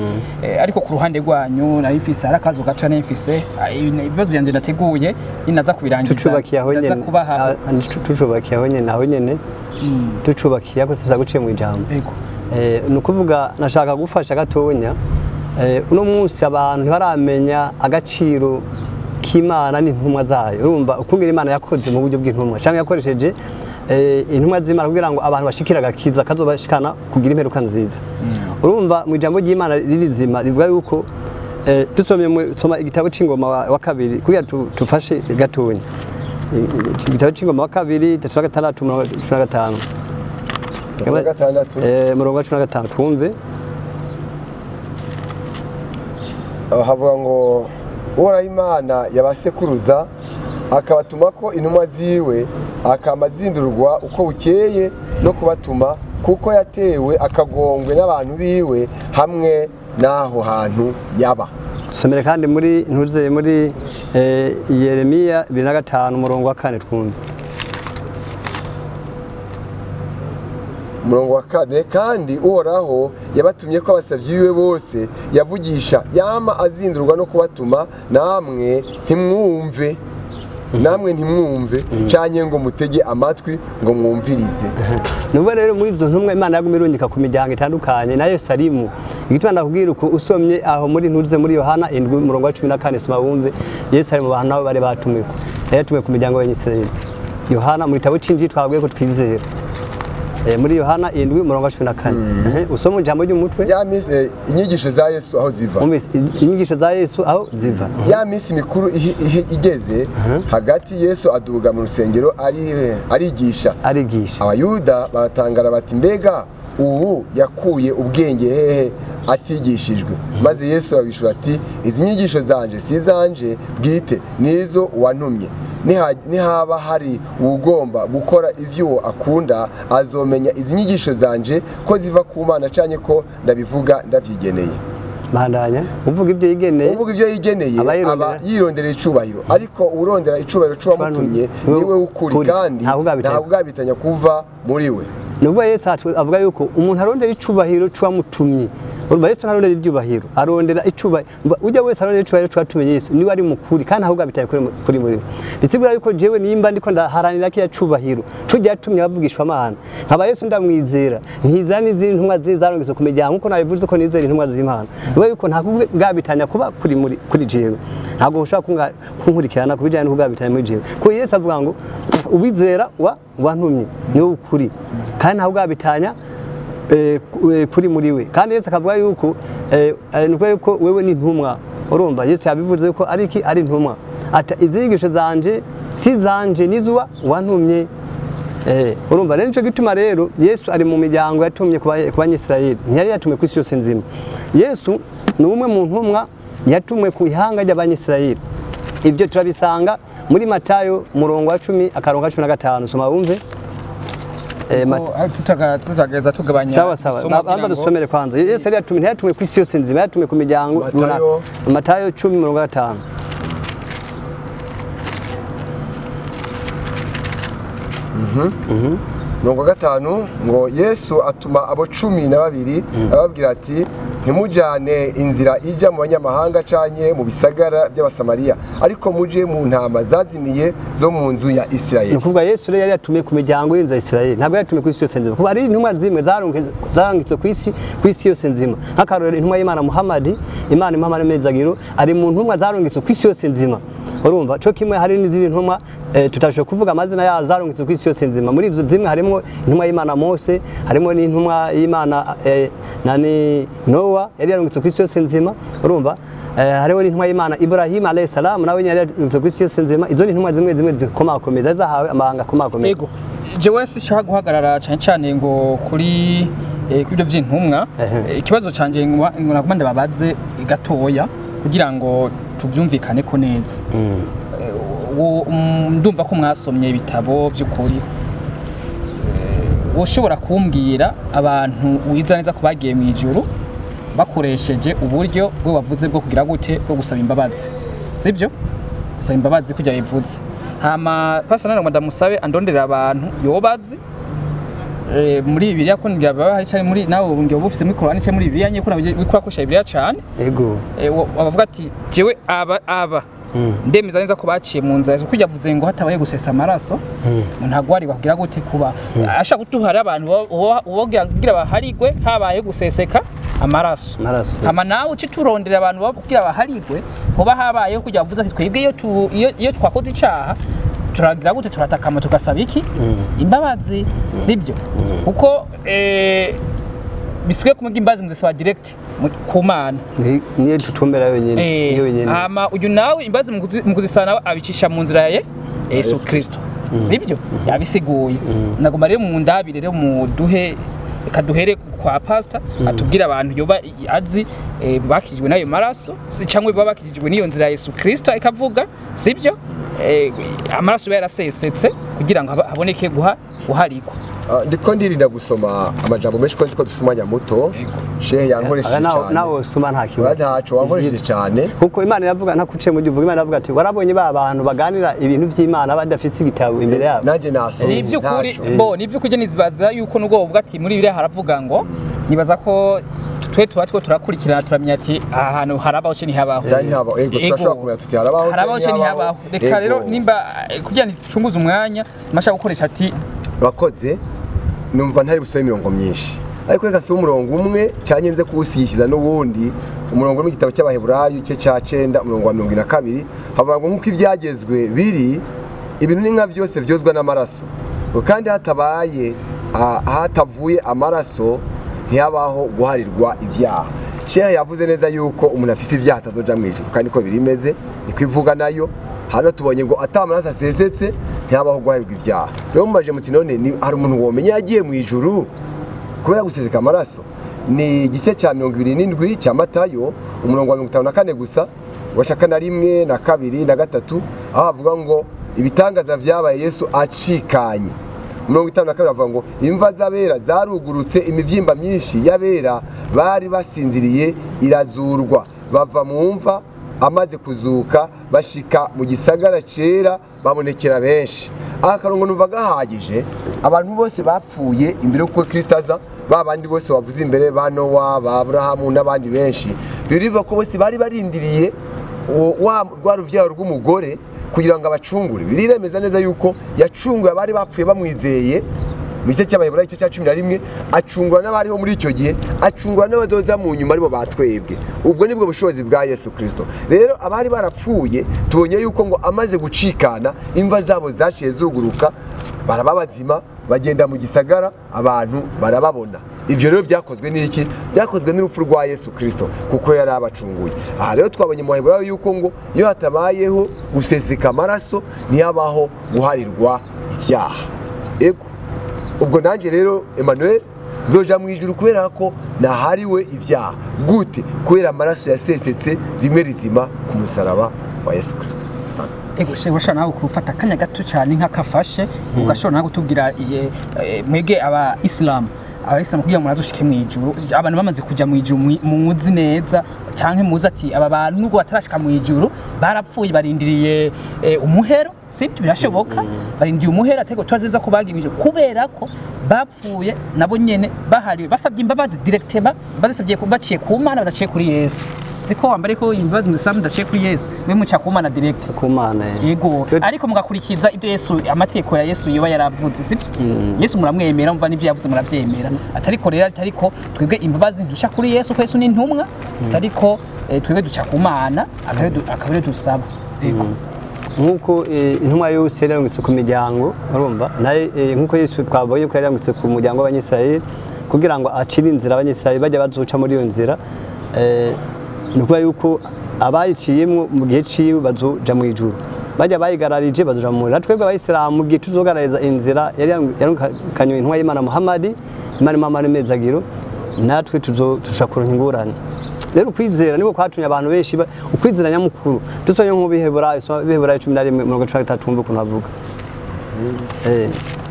ariko ku ruhande rwanyu narifise arakazo gato n'ifise ibibazo byanje nateguye inaza kubirangiza. Tucubakiye aho nyene tucubakiye ko sasa guciye mu ijambo. Nukuvuga nashaka gufasha gatonya uno munsi abantu ntibaramenya agaciro k'Imana n'intumwa zayo urumva ukungera Imana yakoze mu buryo bw'intumwa cyangwa yakoresheje intumwa z'Imana kugira ngo abantu bashikira agakiza kazobashikana kugira imperuka nziza urumva mu ijambo ry'Imana ririzima rivuga yuko soma igitabo c'ingoma wa kabiri kugira tufashe gatonya igitabo c'ingoma wa kabiri 36:15 murongo wa 15 twumve havuga ngo Uhoraho Imana yabasekuruza akabatuma ko intumwa ziwe akamazindurwa uko bukeye no kubatuma kuko yatewe akagongwe n'abantu biwe hamwe n'aho hantu yaba somere kandi muri ntuze muri Yeremiya 25 umurongo wa 4 twumve umurongo wa 4 kandi Uhoraho yabatumye ko abasavyi biwe bose yavugisha yama azindurwa no kubatuma namwe ntimwumve canye ngo mutege amatwi ngo mwumvirize nubwo rero muri izo ntumwa Imana yagumirungika ku miryango itandukanye na Yerusalemu igitwa ndakubwira uko usomye aho muri ntuze muri Yohana 7 umurongo wa 14 soma wumve Yerusalemu abantu nabo bari batumiko yatumwe ku miryango y'Isirayeli Yohana mu gitabo c'injiri twabwiye ko twizera muri Yohana 7 umurongo wa 14 usoma ijambo ry'umutwe ya misi inyigisho za Yesu aho ziva inyigisho za Yesu aho ziva ya misi mikuru igeze hagati Yesu aduga mu rusengero arigisha abayuda baratangara bati mbega ubu yakuye ubwenge hehe atigishijwe maze Yesu arabishura ati izi nyigisho zanje si zanje bwite nizo wantumye nihaba hari ugomba gukora ivyo akunda azomenya izi nyigisho zanje ko ziva ku Mana canye ko ndabivuga ndavyigeneye bandanya uvuga ibyo yigeneye aba yironderera icubahiro ariko urondera icubahiro c'uwamutumye niwe ukuri kandi ntabwo bwabitanya kuva muri we nubwo Yesu avuga yuko umuntu arondera icubahiro c'uwamutumye urumva Yesu ntarondera ibyubahiro arondera icubahiro ujya wese arondera icubahiro c'uwatumye Yesu niwe ari mukuri kandi ntabwo bwabitanye kuri muri we bisigura yuko jewe nimba ndiko ndaharanira kiya cubahiro tujya yatumye abavugishwa Imana nkaba Yesu ndamwizera ntizana izindi ntumwa zizarongeze ku miryango nkuko nabivuze ko nizera intumwa z'Imana niwe yuko ntabwo bwabitanya kuba kuri jewe ntabwo ushaka kunkurikirana kubijyanye n'uko bwabitanye muri jewe ko Yesu avuga ngo ubizera wantumye niwe ukuri kandi ntabwo bwabitanya kuri muri we kandi Yesu akavuga yuko nuko wewe ni intumwa urumva Yesu yabivuze ko ari intumwa ata izigisho zanje si zanje nizuwa wantumye urumva rero nico gituma rero Yesu ari mu miryango yatumye ku banyisirayeli ntiyari yatumwe ku isi yose nzima Yesu ni umwe mu ntumwa yatumwe ku ihanga ry'abanyisirayeli ibyo turabisanga muri Matayo murongo wa 10 akarongo 15 soma wumve tutageza tugabanya sawa nabanza dusomere kwanza Yesu yari yatumwe ku isi yose nzima yatumwe ku miryango Matayo 10:5 Mirongo gatanu ngo Yesu atuma abo 12 ababwira ati ntimujane inzira ijya mu banyamahanga canye mu bisagara by'abasamariya ariko muje mu ntama zazimiye zo mu nzu ya Isirayeli nukuvuga Yesu yari yatumye ku miryango y'inzu ya Isirayeli ntabwo yatumye ku isi yose nzima kuba ari intumwa zimwe zarangitse ku isi yose nzima nk'akarorero intumwa y'Imana Muhammad Muhammad mezagiro ari mu ntumwa zarangitse ku isi yose nzima urumva cyo kimwe hari n'izindi ntumwa tutashoboye kuvuga amazina yazo zarungitse ku isi yose nzima muri izo zimwe harimo intumwa y'Imana Mose harimo n'intumwa y'Imana Noah yari yarungitse ku isi yose nzima urumva hariho n'intumwa y'Imana Ibrahim alayhi salam nawe yari yarungitse ku isi yose nzima izo ni intumwa zimwe zikomakomeza zahawe amahanga akomakomeza yego jewe sinshaka guhagarara cyane ngo kuri ibyo by'intumwa ikibazo canje ngomba ndababaze gatoya kugira ngo tubyumvikane ko neza ndumva ko mwasomye ibitabo by'ukuri ushobora kumbwira abantu wiza neza ko bagiye mu ijuru bakoresheje uburyo bwo bavuze bwo kugira gute bwo gusaba imbabazi sibyo gusaba imbabazi kujya bivuze hama Pasteur Emmanuel ndamusabe andonderera abantu yobazi muri Bibiliya ko ndiyaba hari cyane muri nawe ngiye bufise muri Qur'ani cyane muri Bibiliya nyeko nabikwakosha Bibiliya cyane yego bavuga ati jewe aba ndemeza neza ko baciye mu nzira zo kujya vuze ngo hatabaye gusesa amaraso ntago ari bagira gute kuba ashaka gutuhara abantu ubogira baharigwe habaye guseseka amaraso ama nawe uciturondera abantu babwira baharigwe hoba habayeho kujya bavuza ati twebwe iyo twakoze icaha turagira gute turatakama tugasaba iki imbabazi sibyo kuko bisigaye kumwe imbabazi muzisaba direct ku Mana niyo tutumbera yonyene ama uyu nawe imbabazi mu kuzisana abicisha mu nzira ya Yesu Kristo sibyo yabisiguye nagoma rero mu ndabire rero mu duhe kaduhere kwa pastor atubwira abantu yoba azi bakijwe nayo maraso cyangwa baba bakijwe niyo nzira ya Yesu Kristo ikavuga sibyo amaraso yarasesetse kugira ngo haboneke guharikwa ndiko ndirinda gusoma amajambo menshi ko dusumanya muto shehe yankoresheje cyane nawe soma nta kibazo ntaco wankoresheje cyane kuko Imana yavuga ntakuciye mu givuga Imana yavuga ati warabonye ba bantu baganira ibintu by'Imana badafise igitabo imbere yabo nanje nasoma ni byukuri ni byukuri nizibaza yuko nubwo bavuga ati muri bire haravuga ngo nibaza ko twe turakurikirana turamenya ati ahantu harabaho cyo ntihabaho ego turashobora kumenya tuti harabaho cyo ntihabaho reka rero nimba kugira ngo icunguze umwanya mashaka gukoresha ati bakoze numva ntari busome imirongo myinshi ariko reka si umurongo umwe cyanyenze kuwusishiza n'ubundi umurongo mu gitabo cy'abaheburayo ice ca 9 umurongo wa 22 havuga ngo nkuko ibyagezwe biri ibintu n'inka byose byozwa n'amaraso kandi hatavuye amaraso ntihabaho guharirwa ibyaha shehe yavuze neza yuko umuntu afise ibyaha atazoja mu ijuru kandi ko birimeze niko ivuga nayo hano tubonye ngo atamaraso asesetse ntihabaho guharirwa ibyaha rero mubaje muti none hari umuntu womenya yagiye mu ijuru kubera guseseka amaraso ni igice cya 27 cya Matayo umurongo wa 54 gusa washaka na 1 na 2 na 3 aho avuga ngo ibitangaza vyabaye Yesu acikanye 52 bavuga ngo imva z'abera zarugurutse imivyimba myinshi y'abera bari basinziriye irazurwa bava mu mva amaze kuzuka bashika mu gisagara cera babonekera benshi akarongo numva gahagije abantu bose bapfuye imbere uko Kristo aza babandi bose wavuze imbere ba Nowa ba Abrahamu n'abandi benshi biriva ko bose bari barindiriye rwa ruvyaro rw'umugore kugira ngo abacungure biriremeza neza yuko yacunguye abari bapfuye bamwizeye mu gice cy'abaheburayo igice cya 11 acungura n'abariho muri icyo gihe acungura n'abazoza mu nyuma aribo batwebwe ubwo nibwo bushobozi bwa Yesu Kristo rero abari barapfuye tubonye yuko ngo amaze gucikana imva zabo zaciye zuguruka barababazima bagenda mu gisagara abantu barababona ivyo rero byakozwe n'iki byakozwe n'urupfu rwa Yesu Kristo kuko yari abacunguye aha rero twabonye mu Heburayo yuko ngo iyo hatabayeho guseseka amaraso ntiyabaho guharirwa ivyaha ego ubwo nanje rero Emmanuel zoja mu ijuru kubera ko nahariwe ivyaha gute kubera amaraso yasesetse rimwe rizima ku musaraba wa Yesu Kristo ego shebasha nawe kufata kanya gato cyane nk'akafashe ugashobora nawe gutubwira mwege aba Islam kugira ngo muradushike mu ijuru abantu bamaze kuja mu ijuru muzi neza canke muzi ati aba bantu nubwo batarashika mu ijuru barapfuye barindiriye umuhero sibyo birashoboka barindiriye umuhero atego twazeza ko bagimije kubera ko bapfuye nabo nyene bahariwe basabye imbabazi directement bazisabye ko baciye ku Mana badaciye kuri Yesu siko wambare ko imbabazi musamu daciye kuri Yesu mwe muca ku Mana direct ku Mana yego ariko mugakurikiza ibyo Yesu amategeko ya Yesu yoba yaravuze sibyo Yesu muramwemera mva n'ivyo yavuze muravyemera atariko rero atariko twebwe imbabazi dusha kuri Yesu ko Yesu ni intumwa atariko twebwe duca ku Mana akabere dusaba yego nkuko intumwa yose yarangutse ku miryango urumva naye nkuko Yesu twabonye ko yarangutse ku muryango w'abanyisirayeli kugira ngo acire inzira abanyisirayeli bajya bazuca muri iyo nzira nukuba yuko abayiciyemo mu gihe ciwe bazoja mu ijuru bajya bayigararije bazoja mu ijuru twebwe abayisilamu mu gihe tuzogarariza inzira yarangukanywe intumwa y'Imana Muhammad Imana mezagiro natwe tuzoshakura ingurane rero ukwizera niko kwatumye abantu benshi ukwizera nyamukuru dusonye nko biheburayo 11:13 tumve ukuntu avuga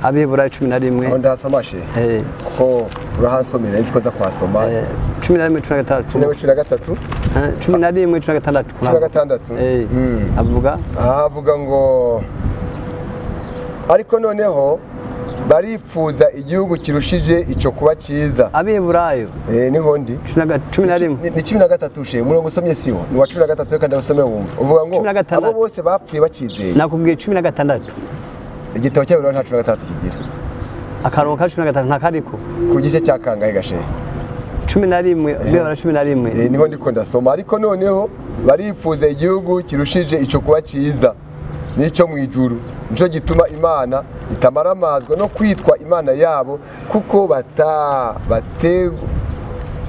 abiheburayo 11 ndasamashe ko urahansomera nzi ko za kwasoma 11:13 11:16 avuga ngo ariko noneho barifuza igihugu kirushije ico kuba ciza abiheburayo niho ndi 11 ni 13 she murongo usomye siwo ni wa 13 kandi usome wumva uvuga ngo abo bose bapfuye bacizeye nakubwiye 16 igitabo cy'abiro nta 13 kigira akarongo ka 16 ntakariko ku gice cya kangahe gashe 11 niho ndiko ndasoma ariko noneho barifuza igihugu kirushije ico kuba ciza nico mwijuru nico gituma Imana itamaramazwa no kwitwa Imana yabo kuko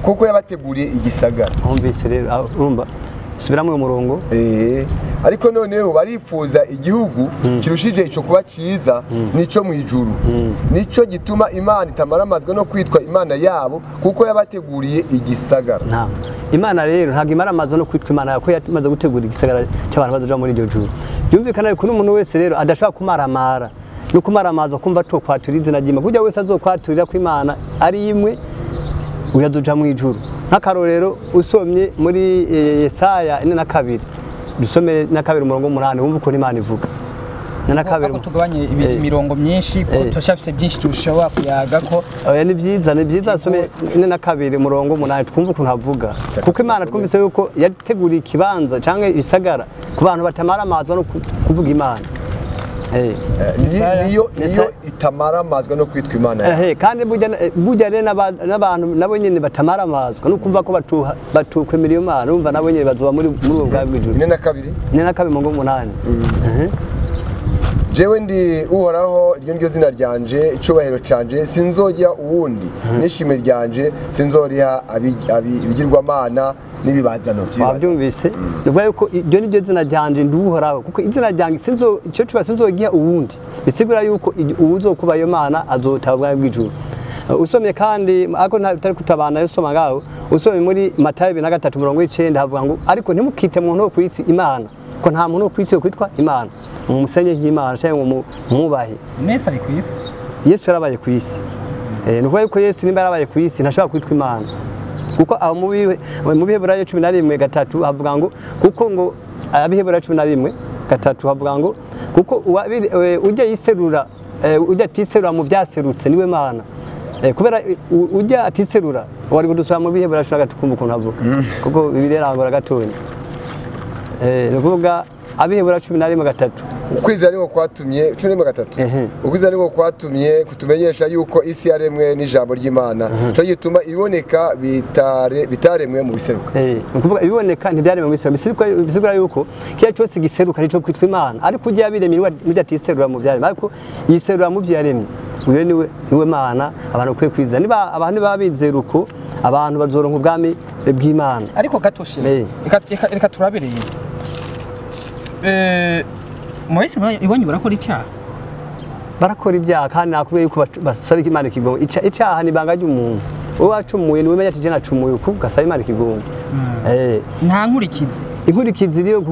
kuko yabateguriye igisagara. Umvise rero urumva subiramwe umurongo ariko noneho barifuza igihugu kirushije ico kuba ciza nico mwijuru nico gituma Imana itamaramazwa no kwitwa Imana yabo kuko yabateguriye igisagara. Imana rero ntabwo imaramazwa no kwitwa Imana yako yamaze gutegura igisagara cy'abantu bazoja muri iryo juru. Byumvikana ko umuntu wese rero adashaka kumaramara no kumaramaza kumva to kwatura izina ry'Imana kujya wese azokwaturira ko Imana ari imwe uyaduja mu ijuru. Nk'akarorero usomye muri Yesaya 4:2 dusomere na 2:8 wumva uko Imana ivuga na 2 tugabanye imirongo myinshi ko tushafise byinshi tushobora kuyaga ko ni byiza asome 4:8 twumva uko ntavuga kuko Imana twumvise yuko yateguriye ikibanza cyangwa isagara ku bantu batamaramazwa no kuvuga Imana. Niyo itamaramazwa no kwitwa Imana. Kandi burya rero n'abantu nabo nyene batamaramazwa no kumva ko batukwemera Imana urumva nabo nyene bazoba muri ubwo bwa bw'ijuru. 4:8 jewe ndi uhoraho iryo zina ryanje icubahiro canje sinzojya uwundi nishime ryanje sinzoriha abigirwamana n'ibibazano vyiwe. Wabyumvise nubwo yuko iryo niryo zina ryanje ndi uhoraho kuko izina ryanje ico tuba sinzogiha uwundi bisigura yuko uwuzokuba iyo Mana azotabwa bw'ijuru. Usomye kandi ako ntari kutabana yosoma ngaho usomye muri Matayo 3:9 havuga ngo ariko ntimukite muntu wo kwisi Imana ko nta muntu wo kwisi yo kwitwa Imana umusenye nk'Imana cyangwa ngo mubahe. Yesu ari kwisi. Yesu yarabaye kwisi. Nuko yuko Yesu nimba yarabaye kwisi ntashobora kwitwa Imana. Kuko aho mu Biheburayo 11:3 havuga ngo kuko ngo Abiheburayo 11:3 havuga ngo kuko ujya yiserura ujya tiserura mu byaserutse niwe Mana. Kubera ujya atiserura wari gudusaba mu Biheburayo 13 kumva ukuntu havuga. Kuko Bibiliya irangora gatonya. Nukuvuga Abiheburayo 11:3 ukwizera niko kwatumye 11:3 ukwizera niko kwatumye kutumenyesha yuko isi yaremwe n'ijambo ry'Imana cyo gituma iboneka bitaremwe mu biseruka. Nukuvuga iboneka ntibyaremwe mu biseruka bisigura yuko kiya cyose giseruka nico kwitwa Imana ariko ujya biremye n'idatiserura mu byaremwe ariko yiserura mu byaremwe uyo niwe Mana abantu kwe kwiza niba abantu babizera uko abantu bazoronka ubwami bw'Imana. Ariko gatoshe reka turabereye Moise ibonye barakora ibyaha kandi nakubwiye yuko basaba Imana ikigongo icyaha ni banga ry'umuntu wowe wacumuye niwe menya ati je nacumuye uko gasaba Imana ikigongo. Nta inkurikizi rero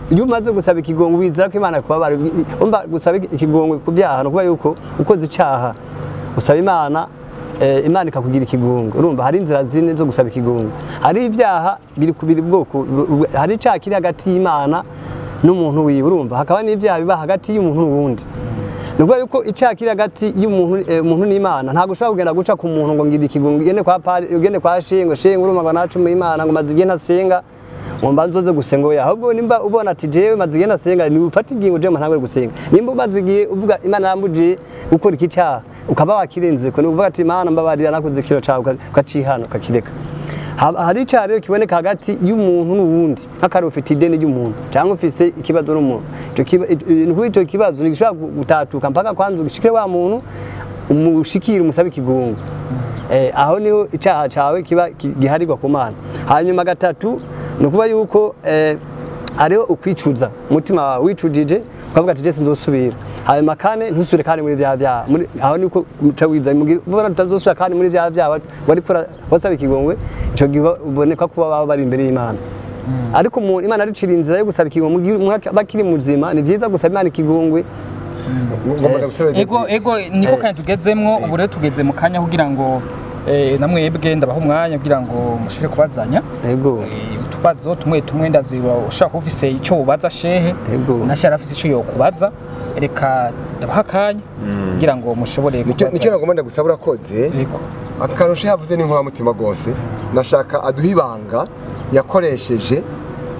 iyo umaze gusaba ikigongo bizera ko Imana kubabara umba gusaba ikigongo ku byaha no kuba yuko ukoze icyaha usaba Imana Imana ikakugira ikigongo. Urumva hari inzira zine zo gusaba ikigongo. Hari ibyaha biri kubiri bwoko hari icyaha kiri hagati y'Imana n'umuntu wiwe urumva hakaba n'ibyaha biba hagati y'umuntu n'uwundi. Nubwo yuko icyaha kiri hagati y'umuntu n'Imana ntago ushobora kugenda guca ku muntu ngo ngira ikigongo ugende kwa Shengo urumva ngo nacumuye Imana ngo maze ntasenga umba nzoze gusenga ahubwo nimba ubona ati jewe maze ntasenga ni ufata igingo je ntangwe gusenga nimba umaze uvuga Imana yambuje gukora iki cyaha ukaba wakirenze ko nuvuga ati Imana mbabarira nakoze kiro cyawe ukacihana ukakireka. Hari icyaha rero kiboneka hagati y'umuntu n'uwundi nk'akari ufite ideni ry'umuntu cyangwa ufise ikibazo n'umuntu icyo kibazo ntigishobora gutatuka mpaka kwanza ugishikire wa muntu umushikire umusabe ikigongo. Aho niho icyaha cyawe kiba giharirwa ku Mana. Hanyuma gatatu ni ukuba yuko ariho ukwicuza umutima wawe wicujije ukavuga ati je sinzosubira. Hanyuma kane ntusubire kandi muri bya byaha aho niko muca wiza ubona tutazosubira kandi muri bya byaha wari kora wasaba ikigongwe ico giboneka kuba baba bari imbere y'Imana. Ariko Imana aricira inzira yo gusaba ikigongwe bakiri muzima ni byiza gusaba Imana ikigongwe. Ego niko kandi tugezemwo ubu rero tugeze mu kanya kugira ngo namwebwe ndabaho umwanya kugira ngo mushire kubazanya. Ego utubazo tumwe ndaziba ushaka ufise icyo ubaza shehe nashara afise icyo yokubaza reka ndabaha akanya kugira ngo mushobore nicyo nagomba ndagusaba urakoze. Akarusho yavuze ni nkora mutima gose nashaka aduhibanga yakoresheje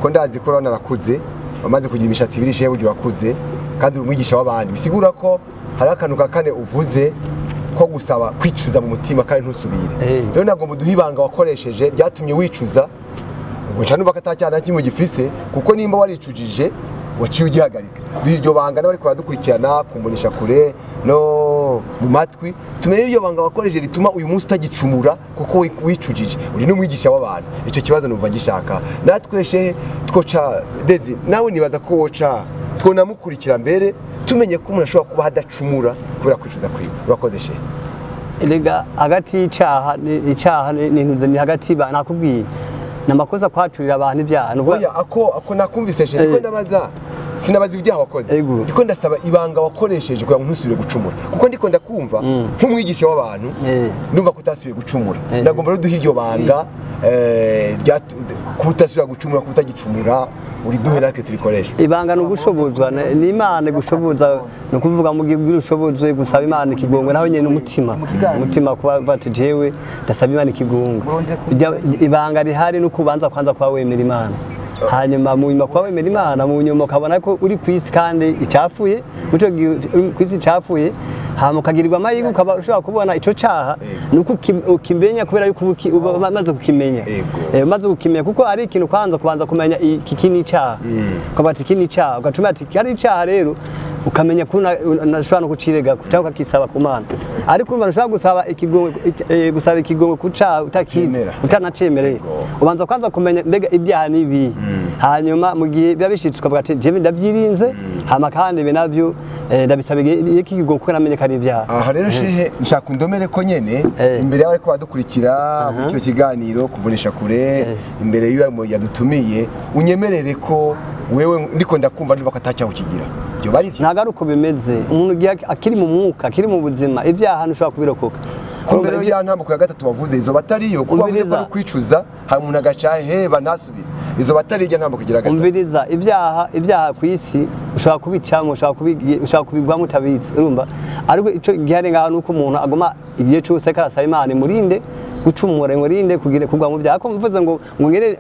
ko ndazi ko narakuze bamaze kugira imishatsi birishe bugi wakuze kandi umwigisha w'abandi bisigura ko hari akantu kakane uvuze ko gusaba kwicuza mu mutima kandi ntusubire rero nagomba duha ibanga wakoresheje byatumye wicuza ngo nca numva ko atacyana kimwe gifise kuko nimba waricujije waciye ugihagarika duha iryo banga n'abariko baradukurikirana kumbonesha kure no mu matwi tumenye iryo banga wakoresheje rituma uyu munsi utagicumura kuko wicujije uri n'umwigisha w'abantu icyo kibazo numva gishaka natweshe twoca Dezi nawe nibaza ko woca twonamukurikira mbere tumenye ko umuntu ashobora kuba hadacumura kubera kwicuza kwiwe urakoze she erega hagati y'icyaha n'intuze ni hagati nakubwiye namakosa kwacurira abantu ibyaha oya ako nakumvise she niko ndabaza sinabaza ibyaha wakoze ndiko ndasaba ibanga wakoresheje kugira ngo ntusubire gucumura kuko ndiko ndakumva nk'umwigisha w'abantu ndumva ko utasubiye gucumura ndagomba rero duha iryo banga kutasubira gucumura kutagicumura uri duhe natwe turikoresha ibanga no gushobozwa ni Imana gushoboza no kuvuga mu gihe ushobozwe gusaba Imana ikigongwe naho nyene umutima kuba bati jewe ndasaba Imana ikigongwe ibanga rihari no kubanza kwanza kwa wemera Imana hanyuma mu nyuma kwa wemera Imana mu nyuma ukabona ko uri kwisi kandi icafuye muco kwisi icafuye hama ukagirirwa amahirwe ukaba ushobora kubona ico caha nuko ukimenya kubera yuko maze kukimenya maze kukimenya kuko ari ikintu kwanza kubanza kumenya ikini caha ukabati ikini caha ugacuma ati ari caha rero ukamenya ko nashobora no kucirega cyangwa ukakisaba ku Mana ariko urumva ushobora gusaba ikigongwe ku caha utanacemereye ubanza kwanza kumenya mbega ibyaha nibi hanyuma mu gihe biba bishitse ukavuga ati jewe ndabyirinze hama kandi benavyo ndabisabiye ikigongwe kuko namenye kari ibyaha aha rero shehe nshaka undomere ko nyene imbere y'abari ko badukurikira mu cyo kiganiro kubonesha kure imbere y'uwo yadutumiye unyemerere ko wewe ndiko ndakumva ndiko atacyaho kigira byo bari nagaruko bimeze umuntu giye akiri mu mwuka akiri mu buzima ibyaha ntushobora kubirokoka kumbere ya ntambuko ya gatatu bavuze izo batariyo kuba bavuze ko kwicuza hari umuntu agacaye heba ntasubire izo batari ijya ntambuko kigira gatatu umviriza ibyaha ku isi ushobora kubicamo ushobora kubigwamo utabizi urumva ariko ico gihari ngaho nuko umuntu agoma igihe cyose karasaba Imana murinde gucumura murinde kugira kugwa mu byaha ko mvuze ngo ngere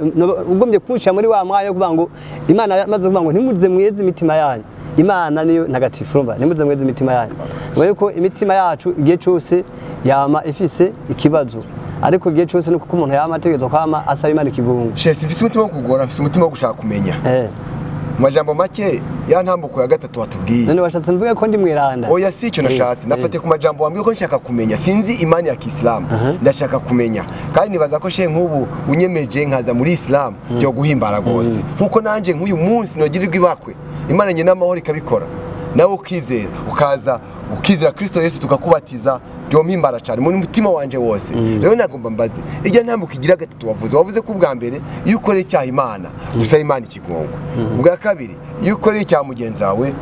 ugombye kunsha muri wa mwayo kuvuga ngo Imana maze kuvuga ngo ntimuze mweze imitima yanyu Imana niyo ntagatifu urumva ntimuze mweze imitima yanyu ngo ko imitima yacu igihe cyose yama ifise ikibazo ariko igihe cyose nuko umuntu yama ategerezwa kwama asaba Imana ikigongwe shese mfise umutima wo kugora mfise umutima wo gushaka kumenya majambo make ya ntambuko ya gatatu watubwiye none washatse mvuge ko ndi mwiranda oya si icyo nashatse nafate ku majambo wambwiye ko nshaka kumenya sinzi imani ya Kiislamu ndashaka kumenya kandi nibaza ko she nk'ubu unyemeje nkaza muri Islam byo guhimbara gose nkuko nanje nk'uyu munsi nogirirwa ibakwe Imana nyene n'amahoro ikabikora nawe ukizera ukizera Kristo Yesu tukakubatiza byo mpimbara cyane mu mutima wanje wose rero nagomba mbaze ijya ntambuka igira gatatu wavuze ko ubwa mbere iyo ukoreye icyaha Imana usaba Imana ikigongwe ubwa kabiri iyo ukoreye icyaha mugenzi wawe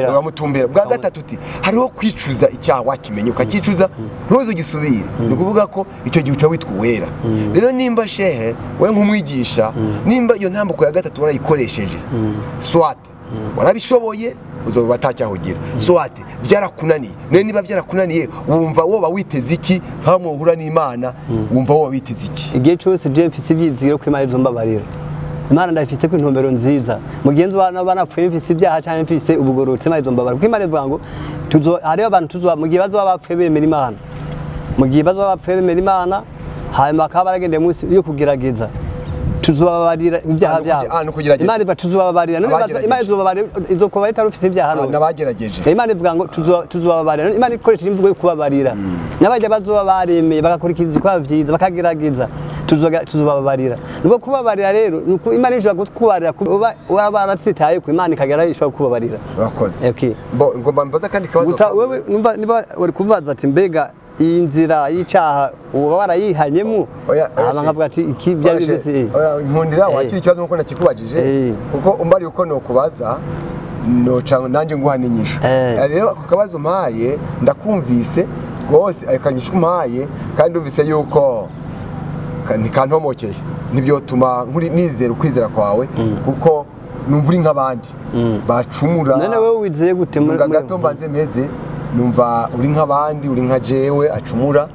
uramutumbera bwa gatatu uti hariho kwicuza icyaha wakimenye ukakicuza ntuzo gisubire ni kuvuga ko icyo gihe uca witwa uwera rero nimba shehe we nk'umwigisha nimba iyo ntambuko ya gatatu warayikoresheje swate warabishoboye uzoba atacyahugira swate byarakunaniye none niba byarakunaniye wumva woba witeze iki nkamwe uhura n'Imana wumva woba witeze iki igihe cyose je mfise ibyizigiro ko Imana izombabarira Imana ndafise ko intumbero nziza mugenzi wana banapfuye mfise ibyaha cyane mfise ubugorotse Imana izombabarira kuko Imana ivuga ngo hariho abantu mu gihe bazoba bapfuye bemera Imana mu gihe bazoba bapfuye bemera Imana hanyuma akaba baragende munsi yo kugerageza tuzobabarira ibyaha byabo Imana ivuga tuzobabarira Imana izobabarira izokuba itarufise ibyaha nabagerageje Imana ivuga ngo tuzobabarira Imana ikoresha imvugo yo kubabarira nabajya bazoba baremeye bagakurikiza ikwa vyiza bakagerageza tuzobabarira nuko kubabarira rero nuko Imana ishobora kukubarira uba baratsitaye ku Imana ikagera ishobora kubabarira urakoze okay ngomba mbaza kandi kabazo gusa wewe niba uri kubaza ati mbega iyi nzira y'icyaha uba warayihanyemo nkavuga ati iki byari bimeze nkundira wakira ikibazo nkuko nakikubajije kuko umbari uko nokubaza noca nanjye nguhana inyisho rero ako kabazo mpaye ndakumvise rwose akanyisho mpaye kandi umvise yuko ntikantomokeye ntibyotuma nizera ukwizera kwawe kuko numva uri nk'abandi bacumura none wewe wizeye gute muri gato mbanze meze numva uri nk'abandi uri nka jewe acumura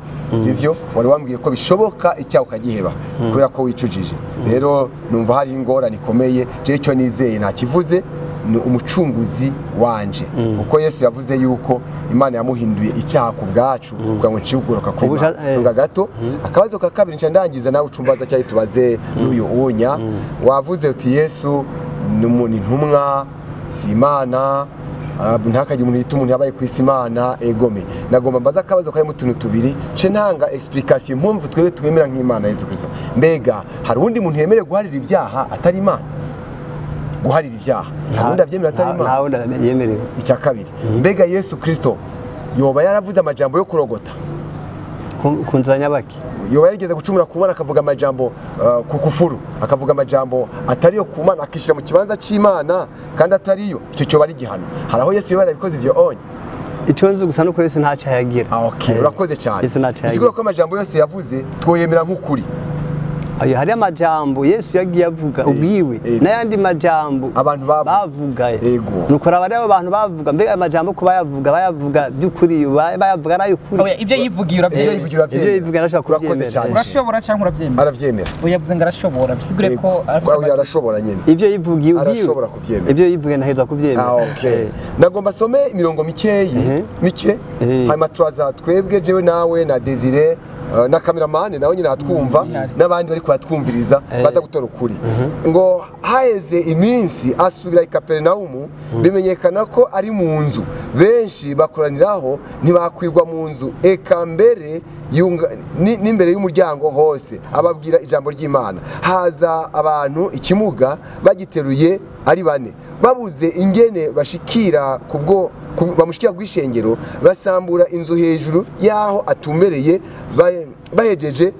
sivyo wari wambwiye ko bishoboka icyaha ukagiheba kubera ko wicujije rero numva hari ingorane ikomeye je cyo nizeye nta kivuze ni umucunguzi wanje kuko Yesu yavuze yuko Imana yamuhinduye icyaha ku bwacu kugira ngo nciguruka kuba gato akabazo ka kabiri nca ndangiza nawe ucumbaza cyari tubaze n'uyu unya wavuze uti Yesu ni intumwa si Imana ntakaje umuntu yita umuntu yabaye ku isi Imana egome nagomba mbaza akabazo kari mu tuntu tubiri ce ntanga explication impamvu twebwe twemera nk'Imana Yesu Kristo mbega hari undi muntu yemerewe guharira ibyaha atari Imana guharira ibyaha ntabundi avyemera atari Imana ntabundi yemerewe icya kabiri mbega Yesu Kristo yoba yaravuze amajambo yo kurogota kunzanya baki yoba yarigeze gucumura ku Mana akavuga amajambo ku kufuru akavuga amajambo atari yo ku Mana akishira mu kibanza c'Imana kandi atari yo icyo cyo bari gihano haraho Yesu yoba yarabikoze ivyo onye icyo nzi gusa nuko Yesu ntaca yagira okay urakoze cyane Yesu ntaca yagira siguro ko amajambo yose yavuze twoyemera nk'ukuri hari amajambo Yesu yagiye avuga ubwiwe n'ayandi majambo abantu bavuga nuko abari abo bantu bavuga mbega amajambo ko bayavuga by'ukuri bayavuga nayo kuri ibyo yivugira yivugira arashobora kubyemera urashobora cyangwa urabyemera aravyemera uyavuze ngo arashobora bisigure ko arashobora nyene ibyo yivugiye ubwiwe arashobora kuvyemera ibyo yivugiye naheza kubyemera okay nagomba some imirongo mike hanyuma turaza twebwe jewe nawe na Desire na cameraman nawe nyine atwumva n'abandi bari kwatwumviriza baza gutora ukuri ngo haheze iminsi asubira i Kaperinaumu bimenyekana ko ari mu nzu benshi bakoraniraho ntibakwirwa mu nzu eka mbere n'imbere y'umuryango hose ababwira ijambo ry'Imana haza abantu ikimuga bagiteruye ari bane babuze ingene bashikira kubwo bamushikira gwishengero basambura inzu hejuru yaho atumbereye bahejeje